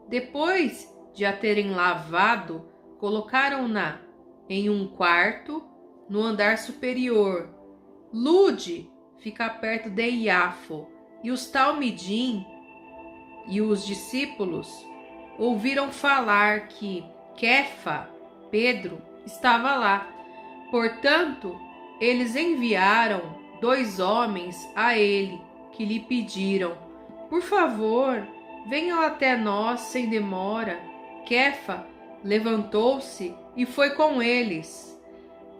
Depois de a terem lavado, colocaram-na em um quarto no andar superior. Lude fica perto de Iafo, e os talmidim e os discípulos ouviram falar que Kefa, Pedro, estava lá. Portanto, eles enviaram 2 homens a ele, que lhe pediram: por favor, venham até nós sem demora. Kefa levantou-se e foi com eles.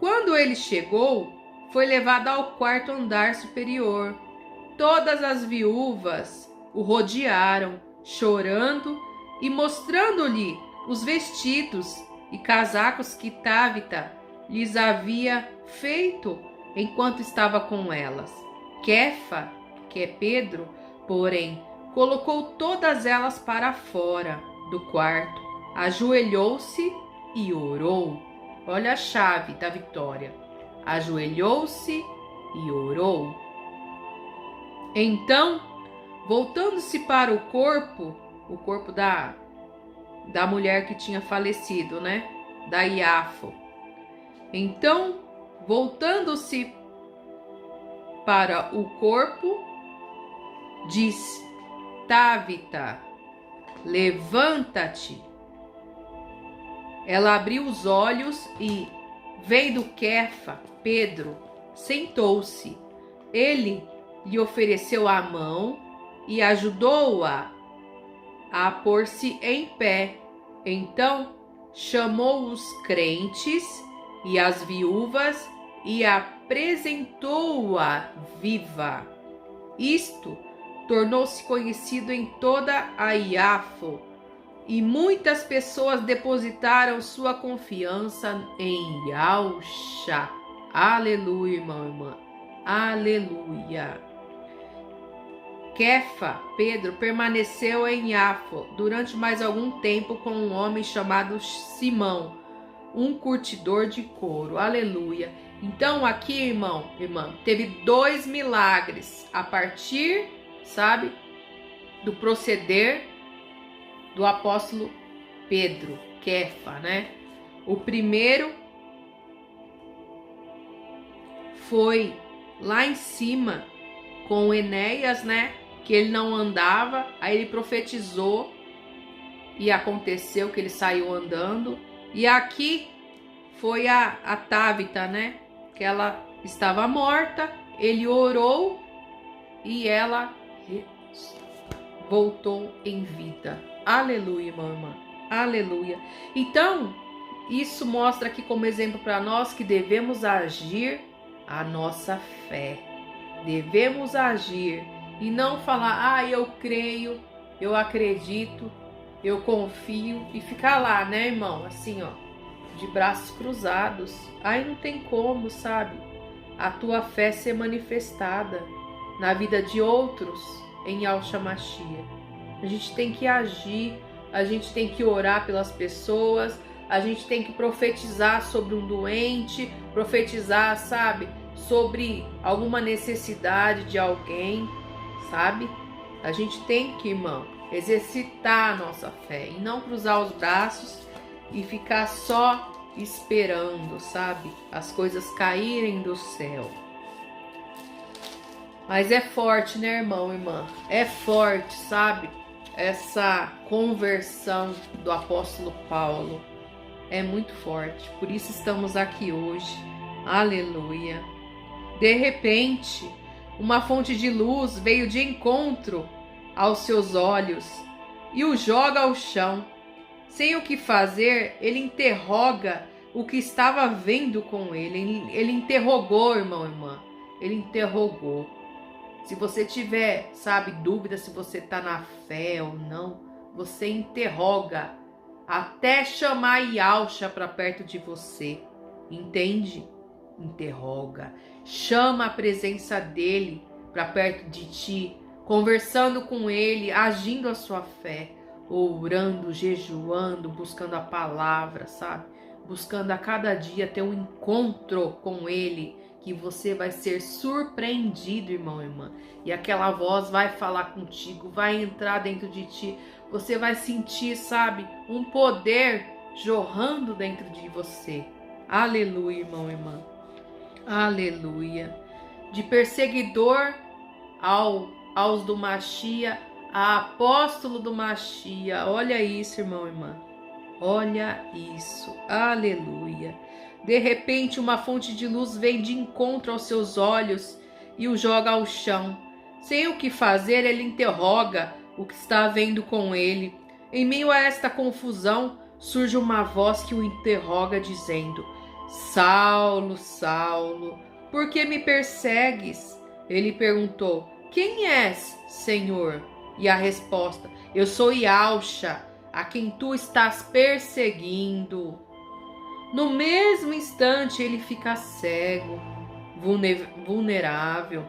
Quando ele chegou, foi levado ao quarto andar superior. Todas as viúvas o rodearam, chorando e mostrando-lhe os vestidos e casacos que Tavita lhes havia feito enquanto estava com elas. Kefa, que é Pedro, porém, colocou todas elas para fora do quarto, ajoelhou-se e orou. Olha a chave da vitória. Ajoelhou-se e orou. Então, voltando-se para o corpo da mulher que tinha falecido, né? Da Iafo. Então, voltando-se para o corpo, disse: Tavita, levanta-te. Ela abriu os olhos e, vendo Kefa, Pedro, sentou-se. Ele lhe ofereceu a mão e ajudou-a a pôr-se em pé. Então chamou os crentes e as viúvas e apresentou-a viva. Isto tornou-se conhecido em toda a Iafo, e muitas pessoas depositaram sua confiança em Yausha. Aleluia, irmão e irmã. Aleluia. Kefa, Pedro, permaneceu em Iafo durante mais algum tempo com um homem chamado Simão, um curtidor de couro. Aleluia. Então aqui, irmã, teve 2 milagres a partir, sabe, do proceder do apóstolo Pedro, Kefa, né? O primeiro foi lá em cima com Enéas, né? Que ele não andava, aí ele profetizou e aconteceu que ele saiu andando. E aqui foi a Tábita, né? Que ela estava morta, ele orou e ela voltou em vida. Aleluia, irmã. Aleluia. Então, isso mostra aqui como exemplo para nós que devemos agir a nossa fé. Devemos agir e não falar, eu creio, eu acredito, eu confio e ficar lá, né, irmão? Assim, ó, de braços cruzados. Aí não tem como, sabe? A tua fé ser manifestada na vida de outros em Yahshua Mashiach. A gente tem que agir, a gente tem que orar pelas pessoas, a gente tem que profetizar sobre um doente, profetizar, sabe, sobre alguma necessidade de alguém, sabe? A gente tem que, irmão, exercitar a nossa fé e não cruzar os braços e ficar só esperando, sabe, as coisas caírem do céu. Mas é forte, né, irmão, irmã? É forte, sabe? Essa conversão do apóstolo Paulo é muito forte. Por isso estamos aqui hoje. Aleluia. De repente, uma fonte de luz veio de encontro aos seus olhos e o joga ao chão. Sem o que fazer, ele interroga o que estava vendo com ele. Ele interrogou, irmão, irmã. Ele interrogou. Se você tiver, sabe, dúvida se você está na fé ou não, você interroga até chamar Yahshua para perto de você. Entende? Interroga. Chama a presença dele para perto de ti, conversando com ele, agindo a sua fé, orando, jejuando, buscando a palavra, sabe? Buscando a cada dia ter um encontro com ele, que você vai ser surpreendido, irmão e irmã. E aquela voz vai falar contigo, vai entrar dentro de ti. Você vai sentir, sabe, um poder jorrando dentro de você. Aleluia, irmão e irmã. Aleluia. De perseguidor aos do Mashiach, a apóstolo do Mashiach. Olha isso, irmão e irmã. Olha isso. Aleluia. De repente, uma fonte de luz vem de encontro aos seus olhos e o joga ao chão. Sem o que fazer, ele interroga o que está vendo com ele. Em meio a esta confusão, surge uma voz que o interroga, dizendo: Saulo, Saulo, por que me persegues? Ele perguntou: Quem és, Senhor? E a resposta: Eu sou Yahshua, a quem tu estás perseguindo. No mesmo instante, ele fica cego, vulnerável.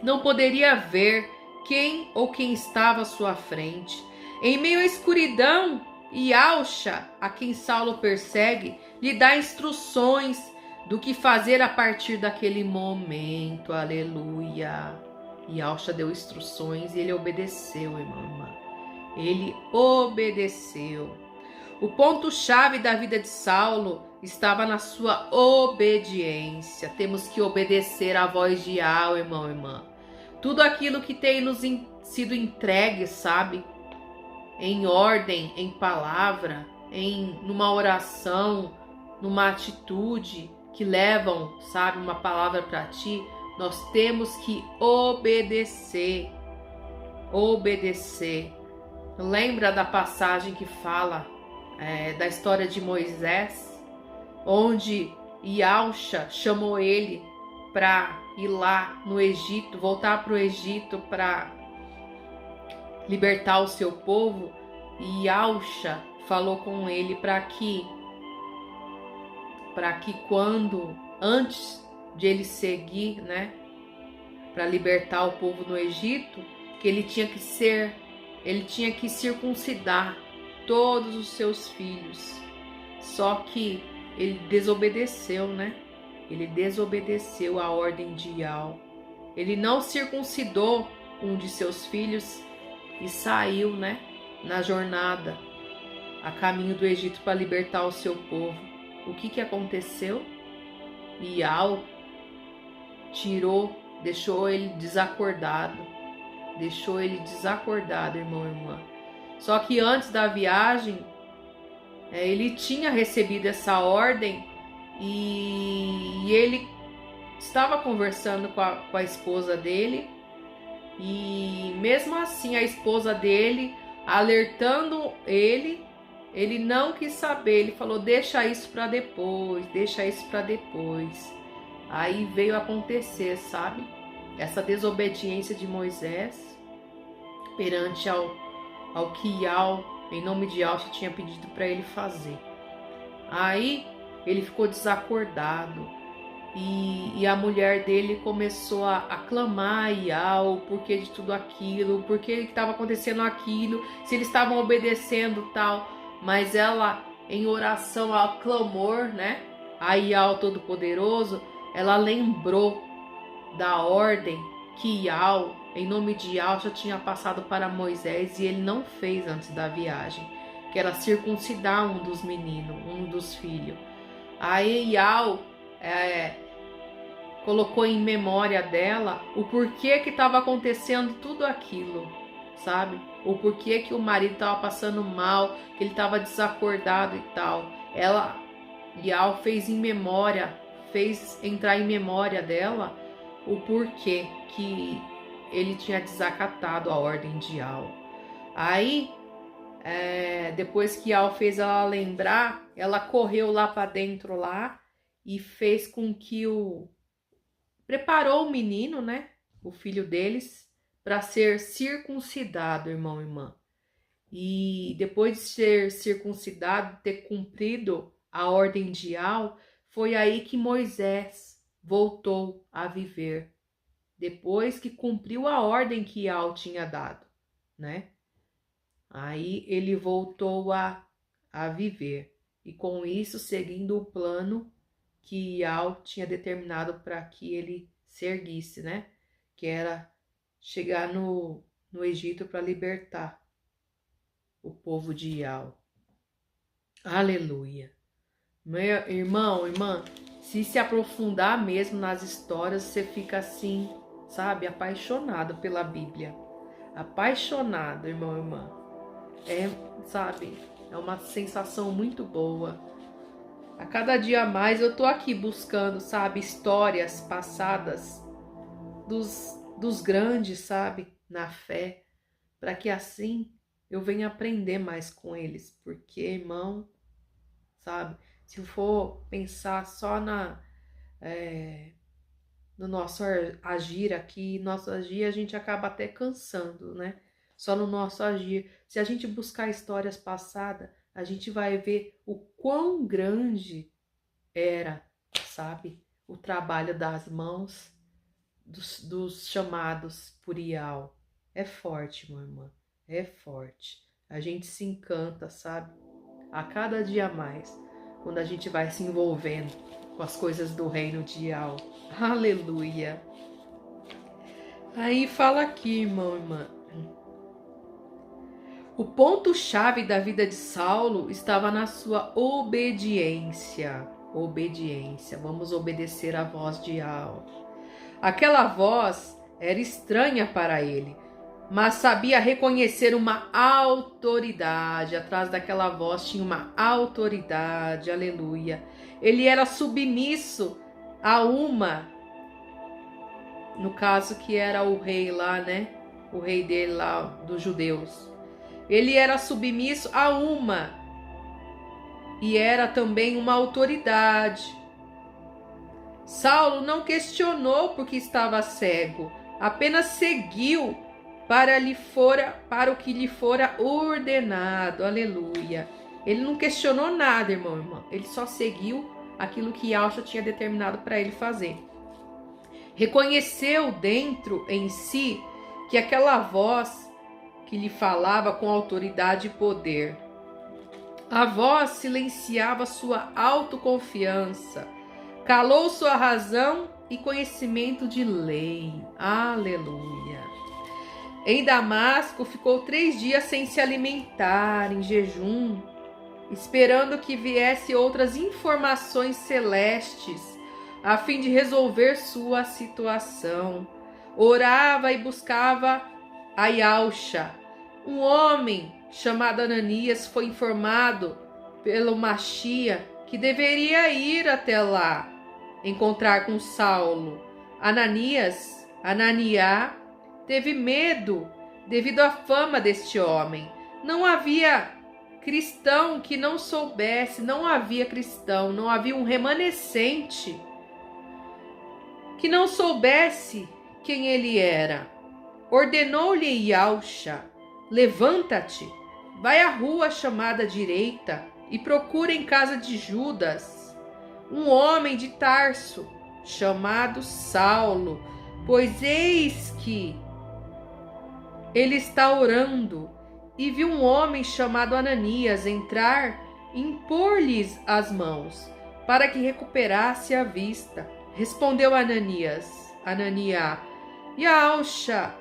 Não poderia ver quem ou quem estava à sua frente. Em meio à escuridão, Yahshua, a quem Saulo persegue, lhe dá instruções do que fazer a partir daquele momento. Aleluia. Yahshua deu instruções e ele obedeceu, irmã. Ele obedeceu. O ponto-chave da vida de Saulo estava na sua obediência. Temos que obedecer à voz de Yahweh, irmão e irmã. Tudo aquilo que tem nos sido entregue, sabe? Em ordem, em palavra, numa oração, numa atitude que levam, sabe, uma palavra para ti, nós temos que obedecer. Obedecer. Lembra da passagem que fala da história de Moisés, onde e Alcha chamou ele para ir lá no Egito, voltar para o Egito para libertar o seu povo, e Alcha falou com ele para que quando, antes de ele seguir, né, para libertar o povo no Egito, que ele tinha que circuncidar todos os seus filhos. Só que ele desobedeceu, né? Ele desobedeceu a ordem de Ial. Ele não circuncidou um de seus filhos e saiu, né, na jornada a caminho do Egito para libertar o seu povo. O que aconteceu? Ial deixou ele desacordado. Deixou ele desacordado, irmão e irmã. Só que antes da viagem, ele tinha recebido essa ordem e ele estava conversando com a esposa dele, e mesmo assim a esposa dele alertando ele não quis saber. Ele falou: deixa isso para depois, deixa isso para depois. Aí veio acontecer, sabe, essa desobediência de Moisés perante ao que Ial, em nome de Alcha, tinha pedido para ele fazer. Aí ele ficou desacordado e a mulher dele começou a clamar a Ial o porquê de tudo aquilo, por que estava acontecendo aquilo, se eles estavam obedecendo tal. Mas ela, em oração ao clamor, né, a Ial Todo-Poderoso, ela lembrou da ordem que Ial, em nome de Ial, já tinha passado para Moisés e ele não fez antes da viagem, que era circuncidar um dos meninos, um dos filhos. Aí Ial colocou em memória dela o porquê que estava acontecendo tudo aquilo, sabe? O porquê que o marido estava passando mal, que ele estava desacordado e tal. Ial fez entrar em memória dela o porquê que ele tinha desacatado a ordem de Ial. Aí, depois que Ial fez ela lembrar, ela correu lá para dentro lá e fez com que preparou o menino, né, o filho deles, para ser circuncidado, irmão e irmã. E depois de ser circuncidado, ter cumprido a ordem de Ial, foi aí que Moisés voltou a viver, depois que cumpriu a ordem que Ial tinha dado, né? Aí ele voltou a viver, e com isso seguindo o plano que Ial tinha determinado para que ele seguisse, né? Que era chegar no Egito para libertar o povo de Ial. Aleluia. Meu irmão, irmã, se aprofundar mesmo nas histórias, você fica assim, sabe, apaixonado pela Bíblia. Apaixonado, irmão, irmã. Sabe, é uma sensação muito boa. A cada dia mais eu tô aqui buscando, sabe, histórias passadas dos grandes, sabe, na fé, para que assim eu venha aprender mais com eles, porque, irmão, sabe, se for pensar só no nosso agir aqui, nosso agir, a gente acaba até cansando, né? Só no nosso agir. Se a gente buscar histórias passadas, a gente vai ver o quão grande era, sabe, o trabalho das mãos dos chamados por Ial. É forte, minha irmã, é forte. A gente se encanta, sabe, a cada dia mais, quando a gente vai se envolvendo com as coisas do reino de Ial. Aleluia. Aí fala aqui, irmão, irmã. O ponto-chave da vida de Saulo estava na sua obediência. Obediência. Vamos obedecer à voz de Ial. Aquela voz era estranha para ele, mas sabia reconhecer uma autoridade. Atrás daquela voz tinha uma autoridade. Aleluia. Ele era submisso a no caso que era o rei lá, né? O rei dele lá, dos judeus. Ele era submisso a e era também uma autoridade. Saulo não questionou porque estava cego, apenas seguiu para o que lhe fora ordenado. Aleluia. Ele não questionou nada, irmão e irmã. Ele só seguiu aquilo que Yahshua tinha determinado para ele fazer. Reconheceu dentro em si que aquela voz que lhe falava com autoridade e poder. A voz silenciava sua autoconfiança, calou sua razão e conhecimento de lei. Aleluia. Em Damasco ficou 3 dias sem se alimentar, em jejum, esperando que viesse outras informações celestes, a fim de resolver sua situação. Orava e buscava a Yahshua. Um homem chamado Ananias foi informado pelo Machia que deveria ir até lá, encontrar com Saulo. Ananiá, teve medo devido à fama deste homem. Não havia cristão que não soubesse, não havia um remanescente que não soubesse quem ele era. Ordenou-lhe Yahshua: levanta-te, vai à rua chamada direita e procura em casa de Judas um homem de Tarso chamado Saulo, pois eis que ele está orando. E viu um homem chamado Ananias entrar e impor-lhes as mãos para que recuperasse a vista. Respondeu Ananiá: Yahshua,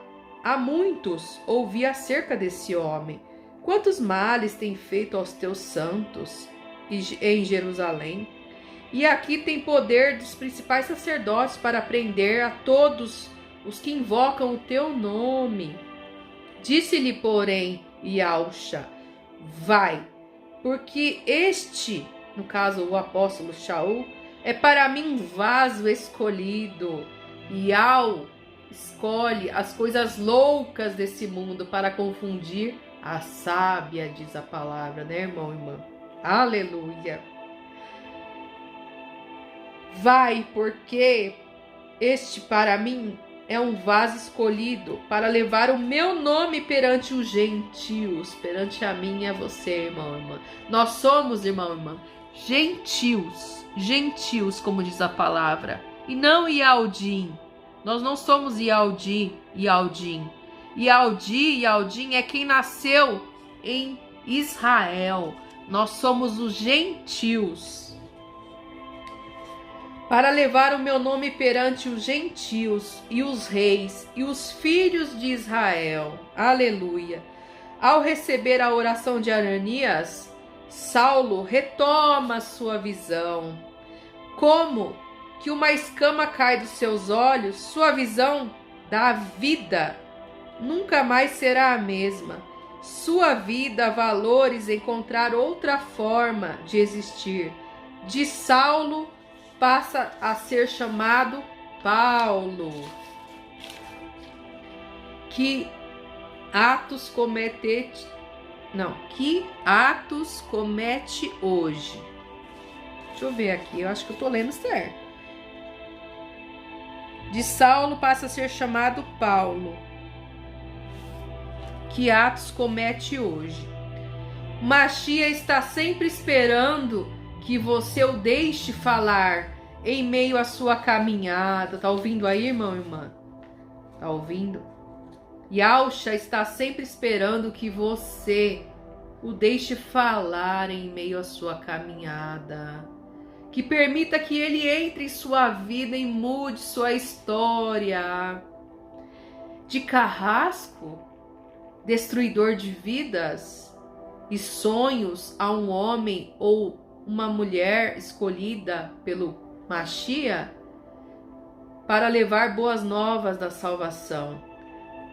há muitos ouvi acerca desse homem. Quantos males tem feito aos teus santos em Jerusalém? E aqui tem poder dos principais sacerdotes para prender a todos os que invocam o teu nome. Disse-lhe, porém, Yahshua: vai, porque este, no caso o apóstolo Shaul, é para mim um vaso escolhido. Yahweh escolhe as coisas loucas desse mundo para confundir a sábia, diz a palavra, né, irmão e irmã? Aleluia. Vai, porque este para mim é um vaso escolhido para levar o meu nome perante os gentios, perante a mim e a você, irmão e irmã. Nós somos, irmão e irmã, gentios, como diz a palavra, e não Yaldim. Nós não somos Yaldim. Yaldim é quem nasceu em Israel. Nós somos os gentios. Para levar o meu nome perante os gentios e os reis e os filhos de Israel. Aleluia. Ao receber a oração de Ananias, Saulo retoma sua visão. Como que uma escama cai dos seus olhos, sua visão da vida nunca mais será a mesma. Sua vida, valores, encontrar outra forma de existir. De Saulo passa a ser chamado Paulo. Que atos comete hoje? Deixa eu ver aqui, eu acho que eu tô lendo certo. De Saulo passa a ser chamado Paulo. Que atos comete hoje? Machia está sempre esperando que você o deixe falar em meio à sua caminhada. Tá ouvindo aí, irmão e irmã? Tá ouvindo? Yahshua está sempre esperando que você o deixe falar em meio à sua caminhada. Que permita que ele entre em sua vida e mude sua história. De carrasco, destruidor de vidas e sonhos a um homem ou uma mulher escolhida pelo Machia para levar boas novas da salvação.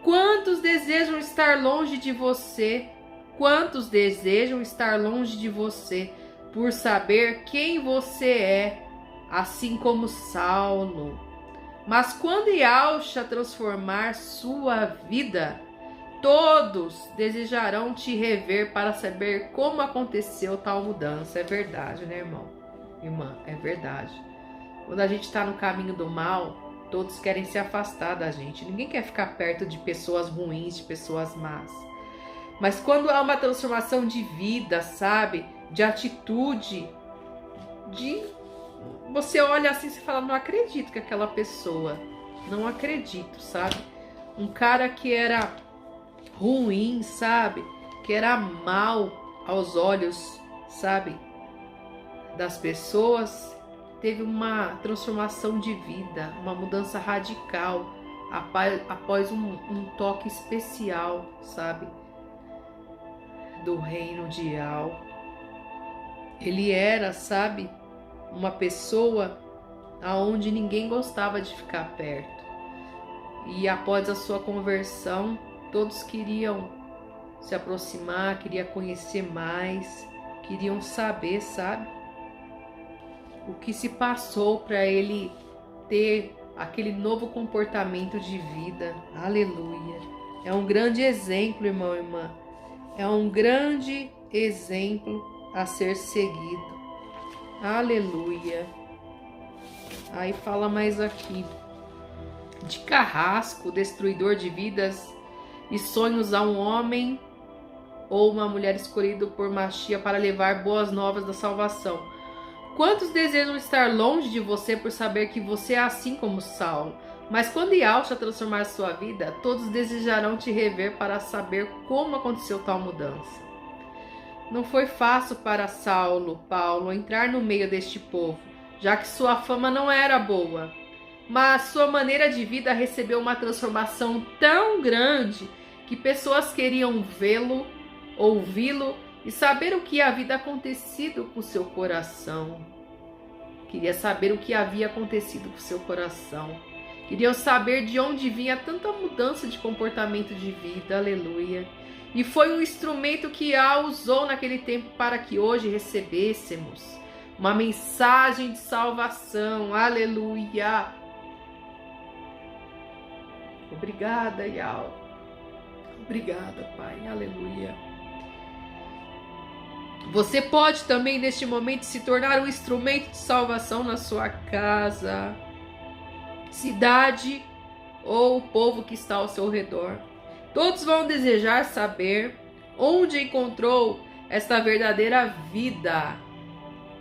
Quantos desejam estar longe de você? Quantos desejam estar longe de você por saber quem você é, assim como Saulo? Mas quando Yahshua transformar sua vida, todos desejarão te rever para saber como aconteceu tal mudança. É verdade, né, irmão? Irmã, é verdade. Quando a gente está no caminho do mal, todos querem se afastar da gente. Ninguém quer ficar perto de pessoas ruins, de pessoas más. Mas quando há uma transformação de vida, sabe? De atitude, você olha assim e fala, não acredito que aquela pessoa, não acredito, sabe? Um cara que era ruim, sabe? Que era mal aos olhos, sabe? Das pessoas, teve uma transformação de vida, uma mudança radical após um toque especial, sabe? Do reino de Yao. Ele era, sabe? Uma pessoa aonde ninguém gostava de ficar perto. E após a sua conversão, todos queriam se aproximar, queriam conhecer mais, queriam saber, sabe? O que se passou para ele ter aquele novo comportamento de vida. Aleluia. É um grande exemplo, irmão e irmã. É um grande exemplo a ser seguido. Aleluia. Aí fala mais aqui. De carrasco, destruidor de vidas e sonhos a um homem ou uma mulher escolhido por Machia para levar boas novas da salvação. Quantos desejam estar longe de você por saber que você é assim como Saulo? Mas quando Yahshua transformar sua vida, todos desejarão te rever para saber como aconteceu tal mudança. Não foi fácil para Paulo, entrar no meio deste povo, já que sua fama não era boa. Mas sua maneira de vida recebeu uma transformação tão grande que pessoas queriam vê-lo, ouvi-lo e saber o que havia acontecido com seu coração. Queria saber o que havia acontecido com seu coração. Queriam saber de onde vinha tanta mudança de comportamento de vida. Aleluia. E foi um instrumento que Yah usou naquele tempo para que hoje recebêssemos uma mensagem de salvação. Aleluia. Obrigada, Yah. Obrigada, Pai. Aleluia. Você pode também, neste momento, se tornar um instrumento de salvação na sua casa, cidade ou o povo que está ao seu redor. Todos vão desejar saber onde encontrou esta verdadeira vida.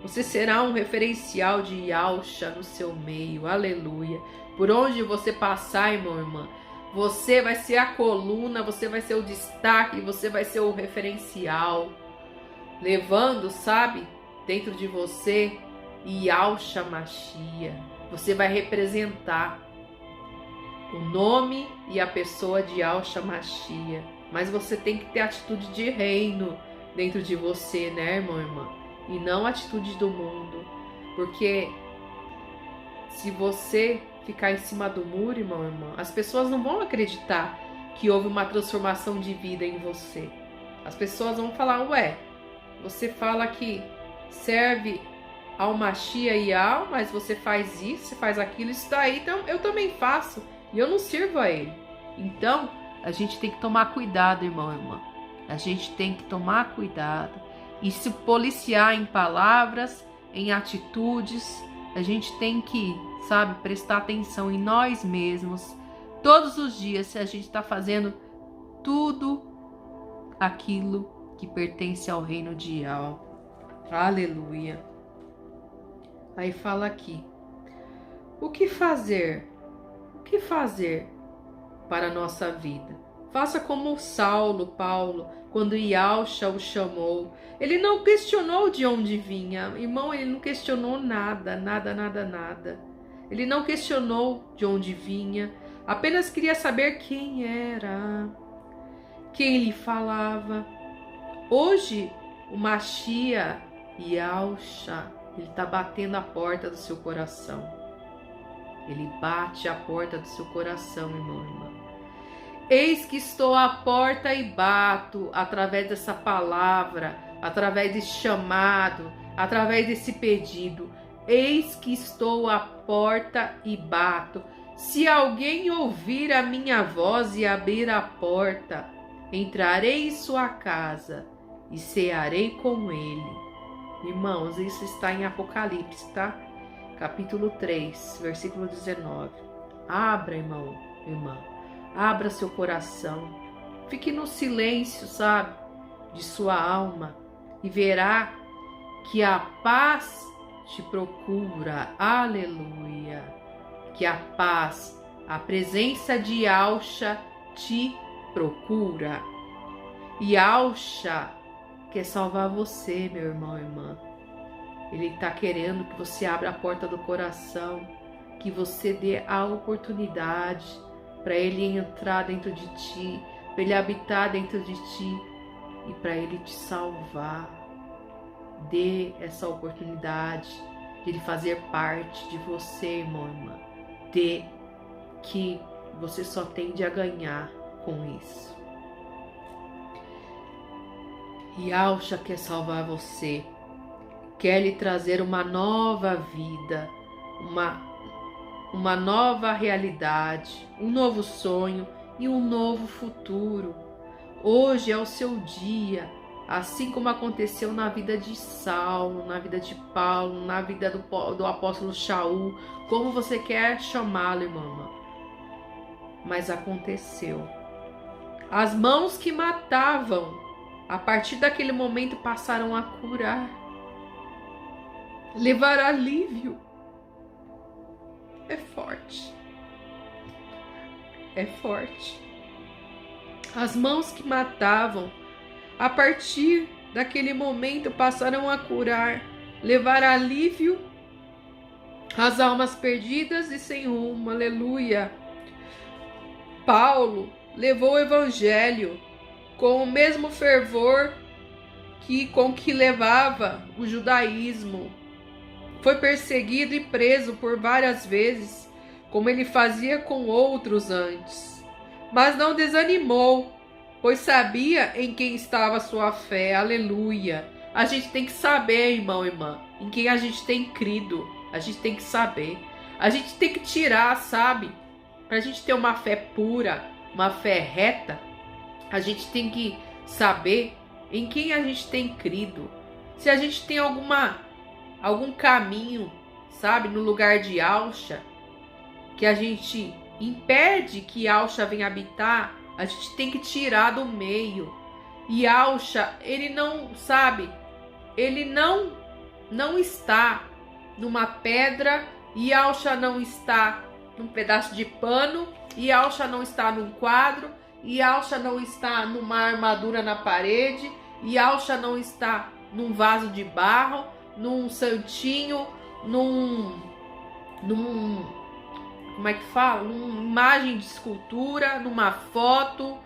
Você será um referencial de Yahshua no seu meio. Aleluia. Por onde você passar, irmão, irmã, você vai ser a coluna, você vai ser o destaque, você vai ser o referencial. Levando, sabe, dentro de você, Yahshua Machia. Você vai representar o nome e a pessoa de Yahshua Machia. Mas você tem que ter atitude de reino dentro de você, né, irmão e irmã? E não atitude do mundo. Porque se você ficar em cima do muro, irmão e irmã, as pessoas não vão acreditar que houve uma transformação de vida em você. As pessoas vão falar, ué, você fala que serve ao Machia e ao, mas você faz isso, você faz aquilo, isso daí, então eu também faço e eu não sirvo a ele. Então, a gente tem que tomar cuidado, irmão e irmã. A gente tem que tomar cuidado e se policiar em palavras, em atitudes. A gente tem que, sabe, prestar atenção em nós mesmos todos os dias, se a gente está fazendo tudo aquilo que pertence ao reino de Yah. Aleluia. Aí fala aqui. O que fazer? O que fazer para a nossa vida? Faça como Paulo, quando Yahshua o chamou. Ele não questionou de onde vinha. Irmão, ele não questionou nada. Ele não questionou de onde vinha. Apenas queria saber quem era, quem lhe falava. Hoje, o Machia, Yahshua, ele está batendo a porta do seu coração. Ele bate a porta do seu coração, irmão e irmã. Eis que estou à porta e bato, através dessa palavra, através desse chamado, através desse pedido. Eis que estou à porta e bato. Se alguém ouvir a minha voz e abrir a porta, entrarei em sua casa e cearei com ele. Irmãos, isso está em Apocalipse, tá? capítulo 3, versículo 19. Abra, irmão, irmã, abra seu coração, fique no silêncio, sabe, de sua alma e verá que a paz te procura, aleluia, que a paz, a presença de Yahshua te procura. E Yahshua quer salvar você, meu irmão e irmã. Ele está querendo que você abra a porta do coração, que você dê a oportunidade para Ele entrar dentro de ti, para Ele habitar dentro de ti e para Ele te salvar. Dê essa oportunidade de Ele fazer parte de você, irmão e irmã. Dê, que você só tende a ganhar com isso. Yahshua quer salvar você, quer lhe trazer uma nova vida, uma nova realidade, um novo sonho e um novo futuro. Hoje é o seu dia, assim como aconteceu na vida de Saulo, na vida de Paulo, na vida do apóstolo Shaul, como você quer chamá-lo, irmã. Mas aconteceu. As mãos que matavam, a partir daquele momento passaram a curar, levar alívio. É forte. É forte. As mãos que matavam, a partir daquele momento passaram a curar, levar alívio às almas perdidas e sem rumo. Aleluia. Paulo levou o evangelho com o mesmo fervor com que levava o judaísmo. Foi perseguido e preso por várias vezes, como ele fazia com outros antes. Mas não desanimou, pois sabia em quem estava a sua fé. Aleluia. A gente tem que saber, irmão e irmã, em quem a gente tem crido. A gente tem que saber. A gente tem que tirar, sabe? Para a gente ter uma fé pura, uma fé reta, a gente tem que saber em quem a gente tem crido. Se a gente tem algum caminho, sabe, no lugar de Yahshua, que a gente impede que Yahshua venha habitar, a gente tem que tirar do meio. E Yahshua, ele não, sabe, ele não está numa pedra, e Yahshua não está num pedaço de pano, e Yahshua não está num quadro, e Yahshua não está numa armadura na parede, e Yahshua não está num vaso de barro, num santinho, como é que fala? Numa imagem de escultura, numa foto.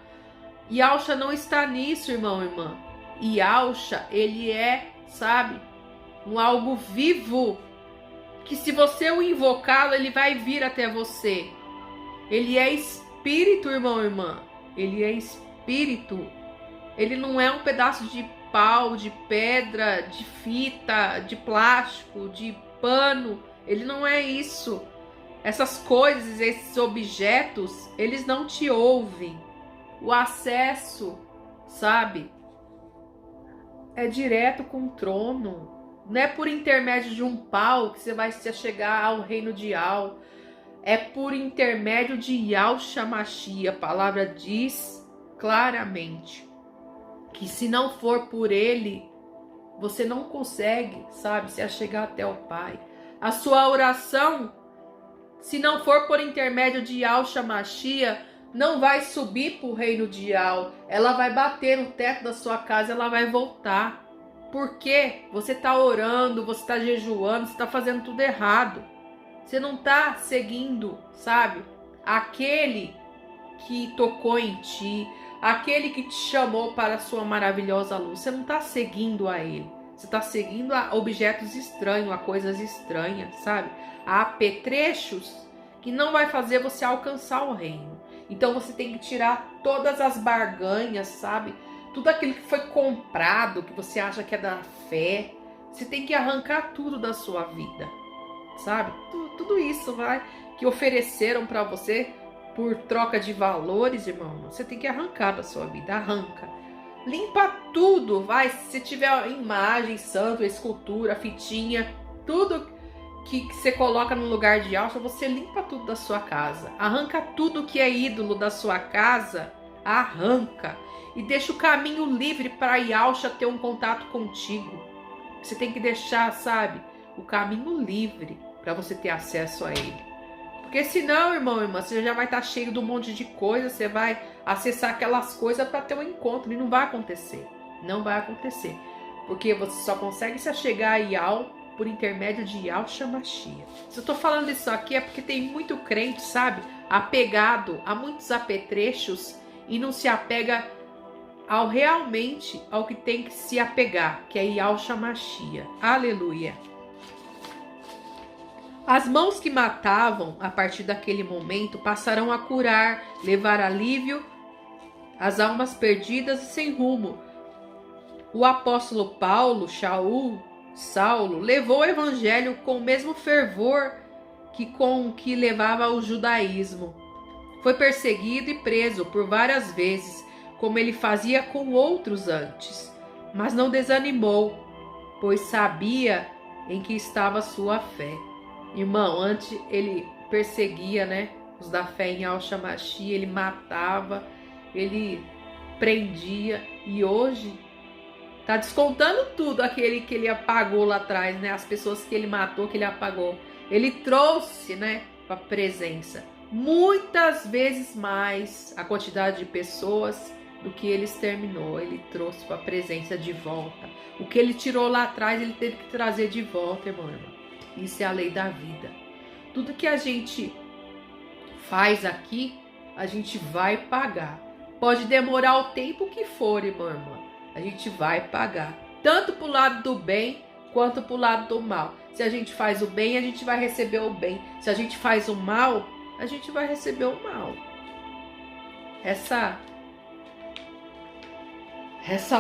Yahshua não está nisso, irmão e irmã. Yahshua, ele é, sabe, um algo vivo, que se você o invocá-lo, ele vai vir até você. Ele é espírito, irmão e irmã. Ele é espírito. Ele não é um pedaço de pau, de pedra, de fita, de plástico, de pano. Ele não é isso. Essas coisas, esses objetos, eles não te ouvem. O acesso, sabe, é direto com o trono. Não é por intermédio de um pau que você vai se chegar ao reino de Yah. É por intermédio de Yahshua Mashiach. A palavra diz claramente que se não for por ele, você não consegue, sabe, se achegar até o Pai. A sua oração, se não for por intermédio de Yahshua Mashiach, não vai subir para o reino de Yah. Ela vai bater no teto da sua casa, ela vai voltar. Porque você está orando, você está jejuando, você está fazendo tudo errado. Você não está seguindo, sabe, aquele que tocou em ti, aquele que te chamou para a sua maravilhosa luz. Você não está seguindo a ele. Você está seguindo a objetos estranhos, a coisas estranhas, sabe? A apetrechos que não vai fazer você alcançar o reino. Então você tem que tirar todas as barganhas, sabe? Tudo aquilo que foi comprado, que você acha que é da fé. Você tem que arrancar tudo da sua vida, sabe? Tudo isso que ofereceram para você por troca de valores, irmão. Você tem que arrancar da sua vida, arranca. Limpa tudo, vai. Se tiver imagem, santo, escultura, fitinha, tudo que você coloca no lugar de Yahshua, você limpa tudo da sua casa. Arranca tudo que é ídolo da sua casa, arranca. E deixa o caminho livre para Yahshua ter um contato contigo. Você tem que deixar, sabe, o caminho livre para você ter acesso a ele. Porque senão, irmão, irmã, você já vai estar cheio de um monte de coisa, você vai acessar aquelas coisas para ter um encontro e não vai acontecer. Não vai acontecer. Porque você só consegue se achegar a Yahweh por intermédio de Yahshua Mashiach. Se eu tô falando isso aqui é porque tem muito crente, sabe, apegado a muitos apetrechos e não se apega realmente ao que tem que se apegar, que é Yahshua Mashiach. Aleluia. As mãos que matavam a partir daquele momento passarão a curar, levar alívio às almas perdidas e sem rumo. O apóstolo Saulo, levou o evangelho com o mesmo fervor que levava ao judaísmo. Foi perseguido e preso por várias vezes, como ele fazia com outros antes, mas não desanimou, pois sabia em que estava sua fé. Irmão, antes ele perseguia, né, os da fé em Yahshua Mashiach, ele matava, ele prendia, e hoje tá descontando tudo aquele que ele apagou lá atrás, né, as pessoas que ele matou, que ele apagou. Ele trouxe, né, para a presença muitas vezes mais a quantidade de pessoas do que ele exterminou. Ele trouxe para a presença de volta. O que ele tirou lá atrás, ele teve que trazer de volta, irmão. Isso é a lei da vida. Tudo que a gente faz aqui, a gente vai pagar. Pode demorar o tempo que for, irmã. A gente vai pagar. Tanto pro lado do bem, quanto pro lado do mal. Se a gente faz o bem, a gente vai receber o bem. Se a gente faz o mal, a gente vai receber o mal. Essa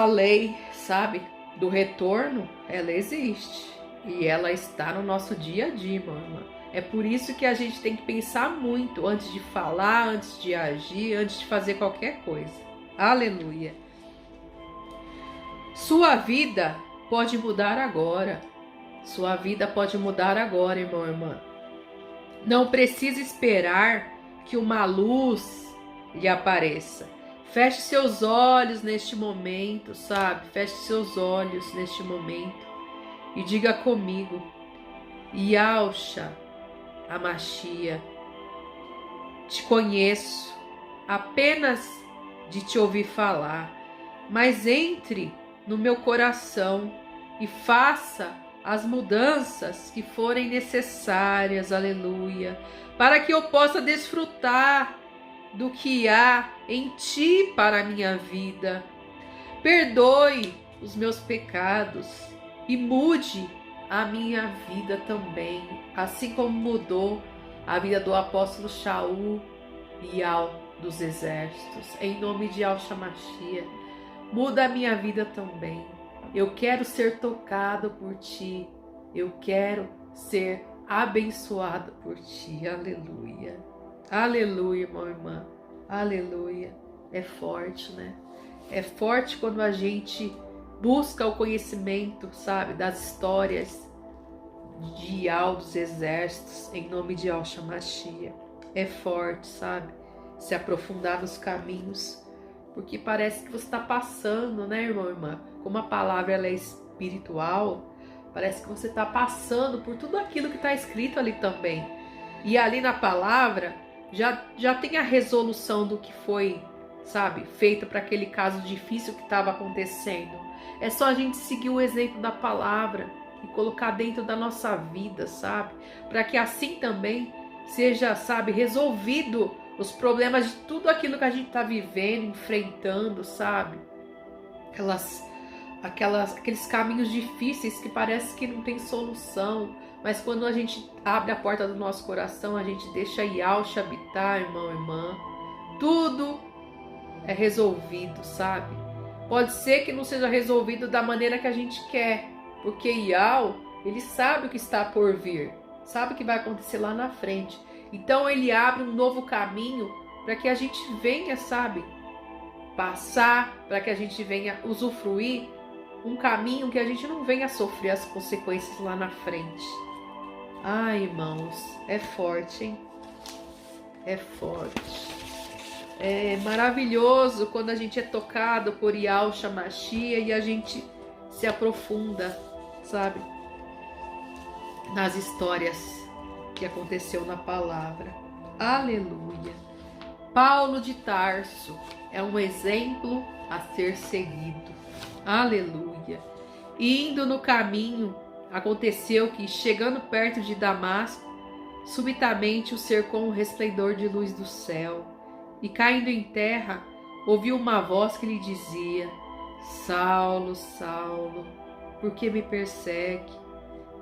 lei, sabe, do retorno, ela existe. E ela está no nosso dia a dia, irmã. É por isso que a gente tem que pensar muito antes de falar, antes de agir, antes de fazer qualquer coisa. Aleluia. Sua vida pode mudar agora. Sua vida pode mudar agora, irmão, irmã. Não precisa esperar que uma luz lhe apareça. Feche seus olhos neste momento, sabe? Feche seus olhos neste momento. E diga comigo, Yahshua Mashiach, te conheço apenas de te ouvir falar, mas entre no meu coração e faça as mudanças que forem necessárias, aleluia, para que eu possa desfrutar do que há em ti para a minha vida. Perdoe os meus pecados e mude a minha vida também, assim como mudou a vida do apóstolo Shaul e dos exércitos. Em nome de Yahshua Mashiach, muda a minha vida também. Eu quero ser tocado por ti. Eu quero ser abençoado por ti. Aleluia. Aleluia, irmão, irmã. Aleluia. É forte, né? É forte quando a gente busca o conhecimento, sabe, das histórias de dos exércitos, em nome de Yahshua Mashiach. É forte, sabe? Se aprofundar nos caminhos, porque parece que você está passando, né, irmão, irmã? Como a palavra ela é espiritual, parece que você está passando por tudo aquilo que está escrito ali também. E ali na palavra já tem a resolução do que foi, sabe, feito para aquele caso difícil que estava acontecendo. É só a gente seguir o exemplo da palavra e colocar dentro da nossa vida, sabe? Para que assim também seja, sabe, resolvido os problemas de tudo aquilo que a gente está vivendo, enfrentando, sabe? Aqueles caminhos difíceis que parece que não tem solução. Mas quando a gente abre a porta do nosso coração, a gente deixa Yahshua habitar, irmão, irmã, tudo é resolvido, sabe? Pode ser que não seja resolvido da maneira que a gente quer, porque Yahweh, ele sabe o que está por vir, sabe o que vai acontecer lá na frente. Então ele abre um novo caminho para que a gente venha, sabe, passar, para que a gente venha usufruir um caminho que a gente não venha sofrer as consequências lá na frente. Ai, irmãos, é forte, hein? É forte. É maravilhoso quando a gente é tocado por Yahshua Mashiach e a gente se aprofunda, sabe? Nas histórias que aconteceu na palavra. Aleluia. Paulo de Tarso é um exemplo a ser seguido. Aleluia. Indo no caminho, aconteceu que, chegando perto de Damasco, subitamente o cercou um resplendor de luz do céu, e caindo em terra, ouviu uma voz que lhe dizia: Saulo, Saulo, por que me persegue?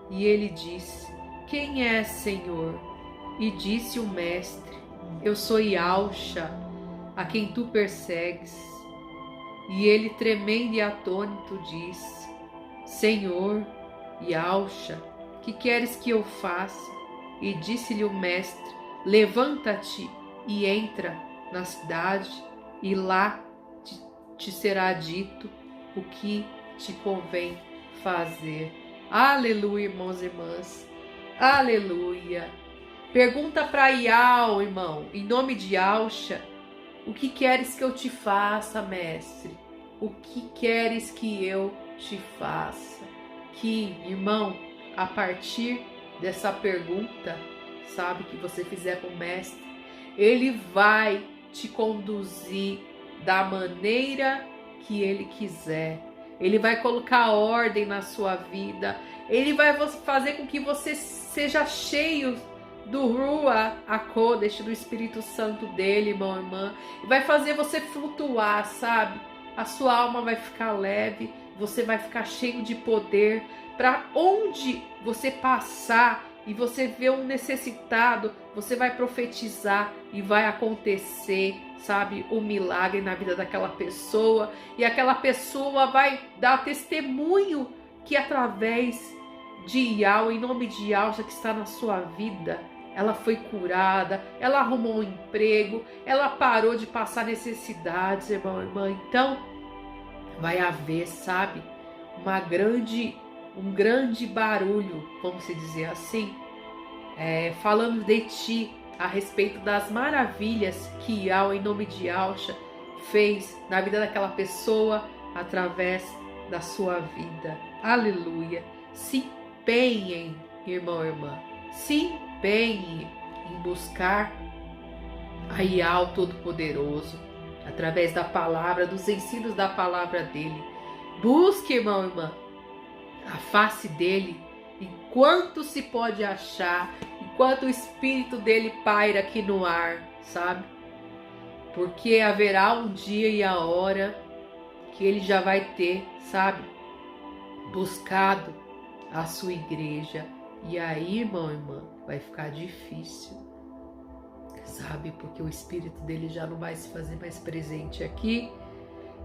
E ele disse: Quem é, Senhor? E disse o mestre: Eu sou Yahshua, a quem tu persegues. E ele, tremendo e atônito, disse: Senhor, Yahshua, que queres que eu faça? E disse-lhe o mestre: Levanta-te e entra na cidade, e lá te será dito o que te convém fazer. Aleluia, irmãos e irmãs. Aleluia. Pergunta para Yahweh, irmão, em nome de Yahshua: o que queres que eu te faça, mestre? O que queres que eu te faça? Que, irmão, a partir dessa pergunta, sabe, que você fizer com o mestre, ele vai te conduzir da maneira que ele quiser. Ele vai colocar ordem na sua vida. Ele vai fazer com que você seja cheio do Ruach HaKodesh, do Espírito Santo dele, irmão e irmã. E vai fazer você flutuar, sabe? A sua alma vai ficar leve, você vai ficar cheio de poder. Para onde você passar e você vê um necessitado, você vai profetizar e vai acontecer, sabe, o milagre na vida daquela pessoa. E aquela pessoa vai dar testemunho que através de Yahweh, em nome de Yahweh que está na sua vida, ela foi curada, ela arrumou um emprego, ela parou de passar necessidades, irmão e irmã. Então, vai haver, sabe, um grande barulho, vamos dizer assim, falando de ti, a respeito das maravilhas que Yahweh, em nome de Yahshua, fez na vida daquela pessoa através da sua vida. Aleluia. Se empenhem, irmão e irmã, se empenhe em buscar a Yahweh Todo-Poderoso através da palavra, dos ensinos da palavra dele. Busque, irmão e irmã, a face dele enquanto se pode achar, enquanto o Espírito dele paira aqui no ar, sabe? Porque haverá um dia e a hora que ele já vai ter, sabe, buscado a sua igreja. E aí, irmão e irmã, vai ficar difícil, sabe? Porque o Espírito dele já não vai se fazer mais presente aqui.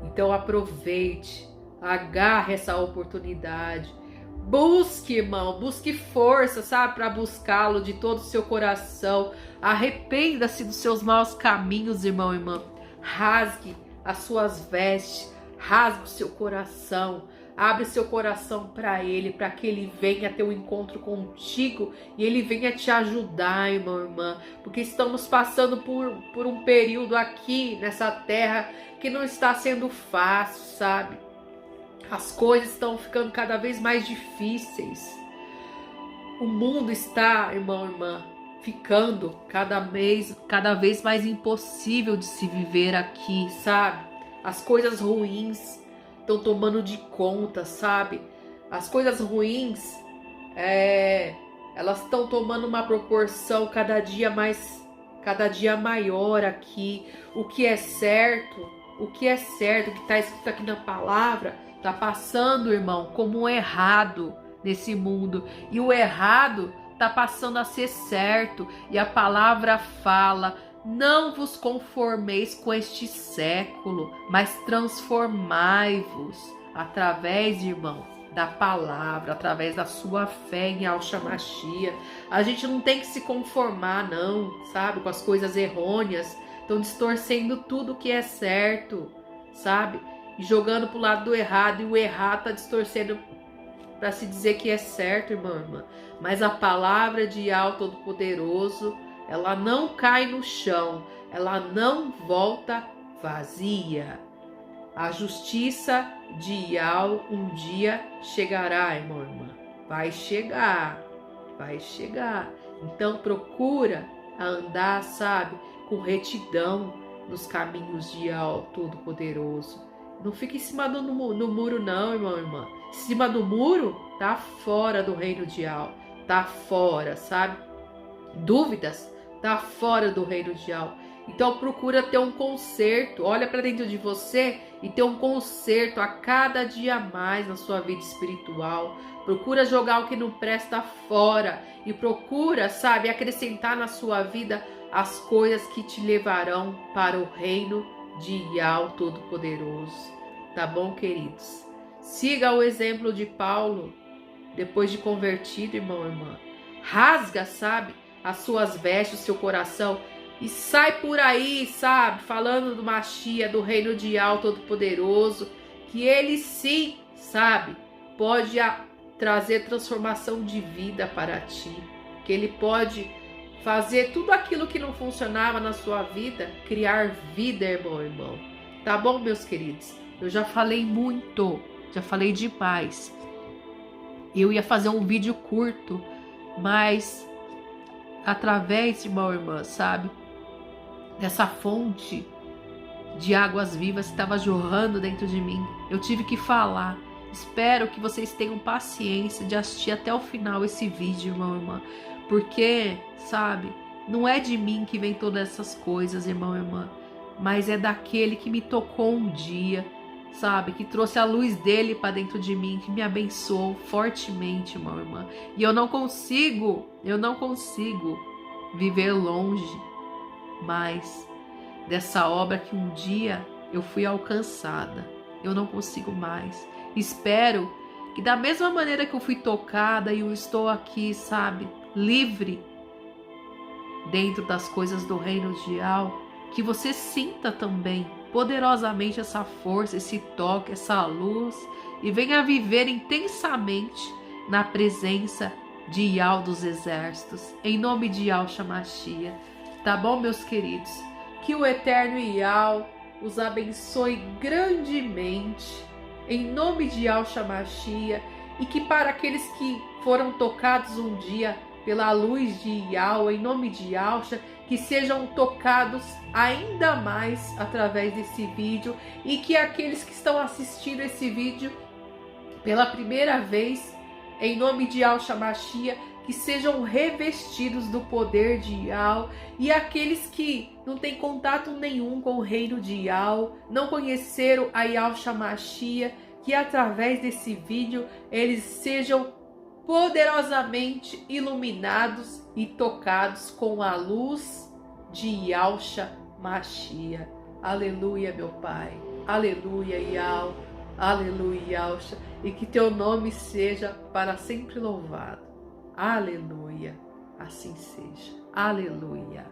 Então aproveite, agarre essa oportunidade. Busque, irmão, busque força, sabe, para buscá-lo de todo o seu coração. Arrependa-se dos seus maus caminhos, irmão e irmã. Rasgue as suas vestes, rasgue o seu coração. Abre seu coração para ele, para que ele venha ter um encontro contigo e ele venha te ajudar, irmão e irmã. Porque estamos passando por um período aqui nessa terra que não está sendo fácil, sabe? As coisas estão ficando cada vez mais difíceis. O mundo está, irmão e irmã, ficando cada vez mais impossível de se viver aqui, sabe? As coisas ruins estão tomando de conta, sabe? As coisas ruins, elas estão tomando uma proporção cada dia maior aqui. O que é certo, o que está escrito aqui na palavra, está passando, irmão, como um errado nesse mundo. E o errado está passando a ser certo. E a palavra fala: não vos conformeis com este século, mas transformai-vos através, irmão, da palavra, através da sua fé em Yahshua Mashiach. A gente não tem que se conformar, não, sabe, com as coisas errôneas. Estão distorcendo tudo que é certo, sabe? E jogando pro lado do errado, e o errado está distorcendo para se dizer que é certo, irmã. Mas a palavra de Yahweh Todo-Poderoso, ela não cai no chão, ela não volta vazia. A justiça de Yahweh um dia chegará, irmã. Vai chegar. Então procura andar, sabe, com retidão nos caminhos de Yahweh Todo-Poderoso. Não fica em cima do muro não, irmã. Em cima do muro, tá fora do reino de Yahweh. Tá fora, sabe? Dúvidas, tá fora do reino de Yahweh. Então procura ter um conserto. Olha para dentro de você e ter um conserto a cada dia mais na sua vida espiritual. Procura jogar o que não presta fora e procura, sabe, acrescentar na sua vida as coisas que te levarão para o reino de Yahweh Todo-Poderoso. Tá bom, queridos? Siga o exemplo de Paulo, depois de convertido, irmã. Rasga, sabe, as suas vestes, o seu coração e sai por aí, sabe, falando do Mashiach, do reino de Yahweh Todo-Poderoso, que ele sim, sabe, pode trazer transformação de vida para ti, que ele pode fazer tudo aquilo que não funcionava na sua vida, criar vida, irmão. Tá bom, meus queridos? Eu já falei muito, já falei demais. Eu ia fazer um vídeo curto, mas através, irmã, sabe, dessa fonte de águas vivas que estava jorrando dentro de mim, eu tive que falar. Espero que vocês tenham paciência de assistir até o final esse vídeo, irmã, porque, sabe, não é de mim que vem todas essas coisas, irmã, mas é daquele que me tocou um dia, sabe, que trouxe a luz dele para dentro de mim, que me abençoou fortemente, irmã. E eu não consigo viver longe mais dessa obra que um dia eu fui alcançada. Eu não consigo mais. Espero que da mesma maneira que eu fui tocada e eu estou aqui, sabe, livre dentro das coisas do reino de Yahweh, que você sinta também poderosamente essa força, esse toque, essa luz e venha viver intensamente na presença de Yahweh dos exércitos, em nome de Yahshua Mashiach. Tá bom, meus queridos? Que o eterno Yahweh os abençoe grandemente, em nome de Yahshua Mashiach, e que para aqueles que foram tocados um dia pela luz de Yahweh, em nome de Yahshua, que sejam tocados ainda mais através desse vídeo, e que aqueles que estão assistindo esse vídeo pela primeira vez, em nome de Yahshua Mashiach, que sejam revestidos do poder de Yahweh, e aqueles que não têm contato nenhum com o reino de Yahweh, não conheceram a Yahshua Mashiach, que através desse vídeo eles sejam poderosamente iluminados e tocados com a luz de Yahshua Mashiach. Aleluia, meu Pai. Aleluia, Yahweh. Aleluia, Yahshua. E que teu nome seja para sempre louvado. Aleluia. Assim seja. Aleluia.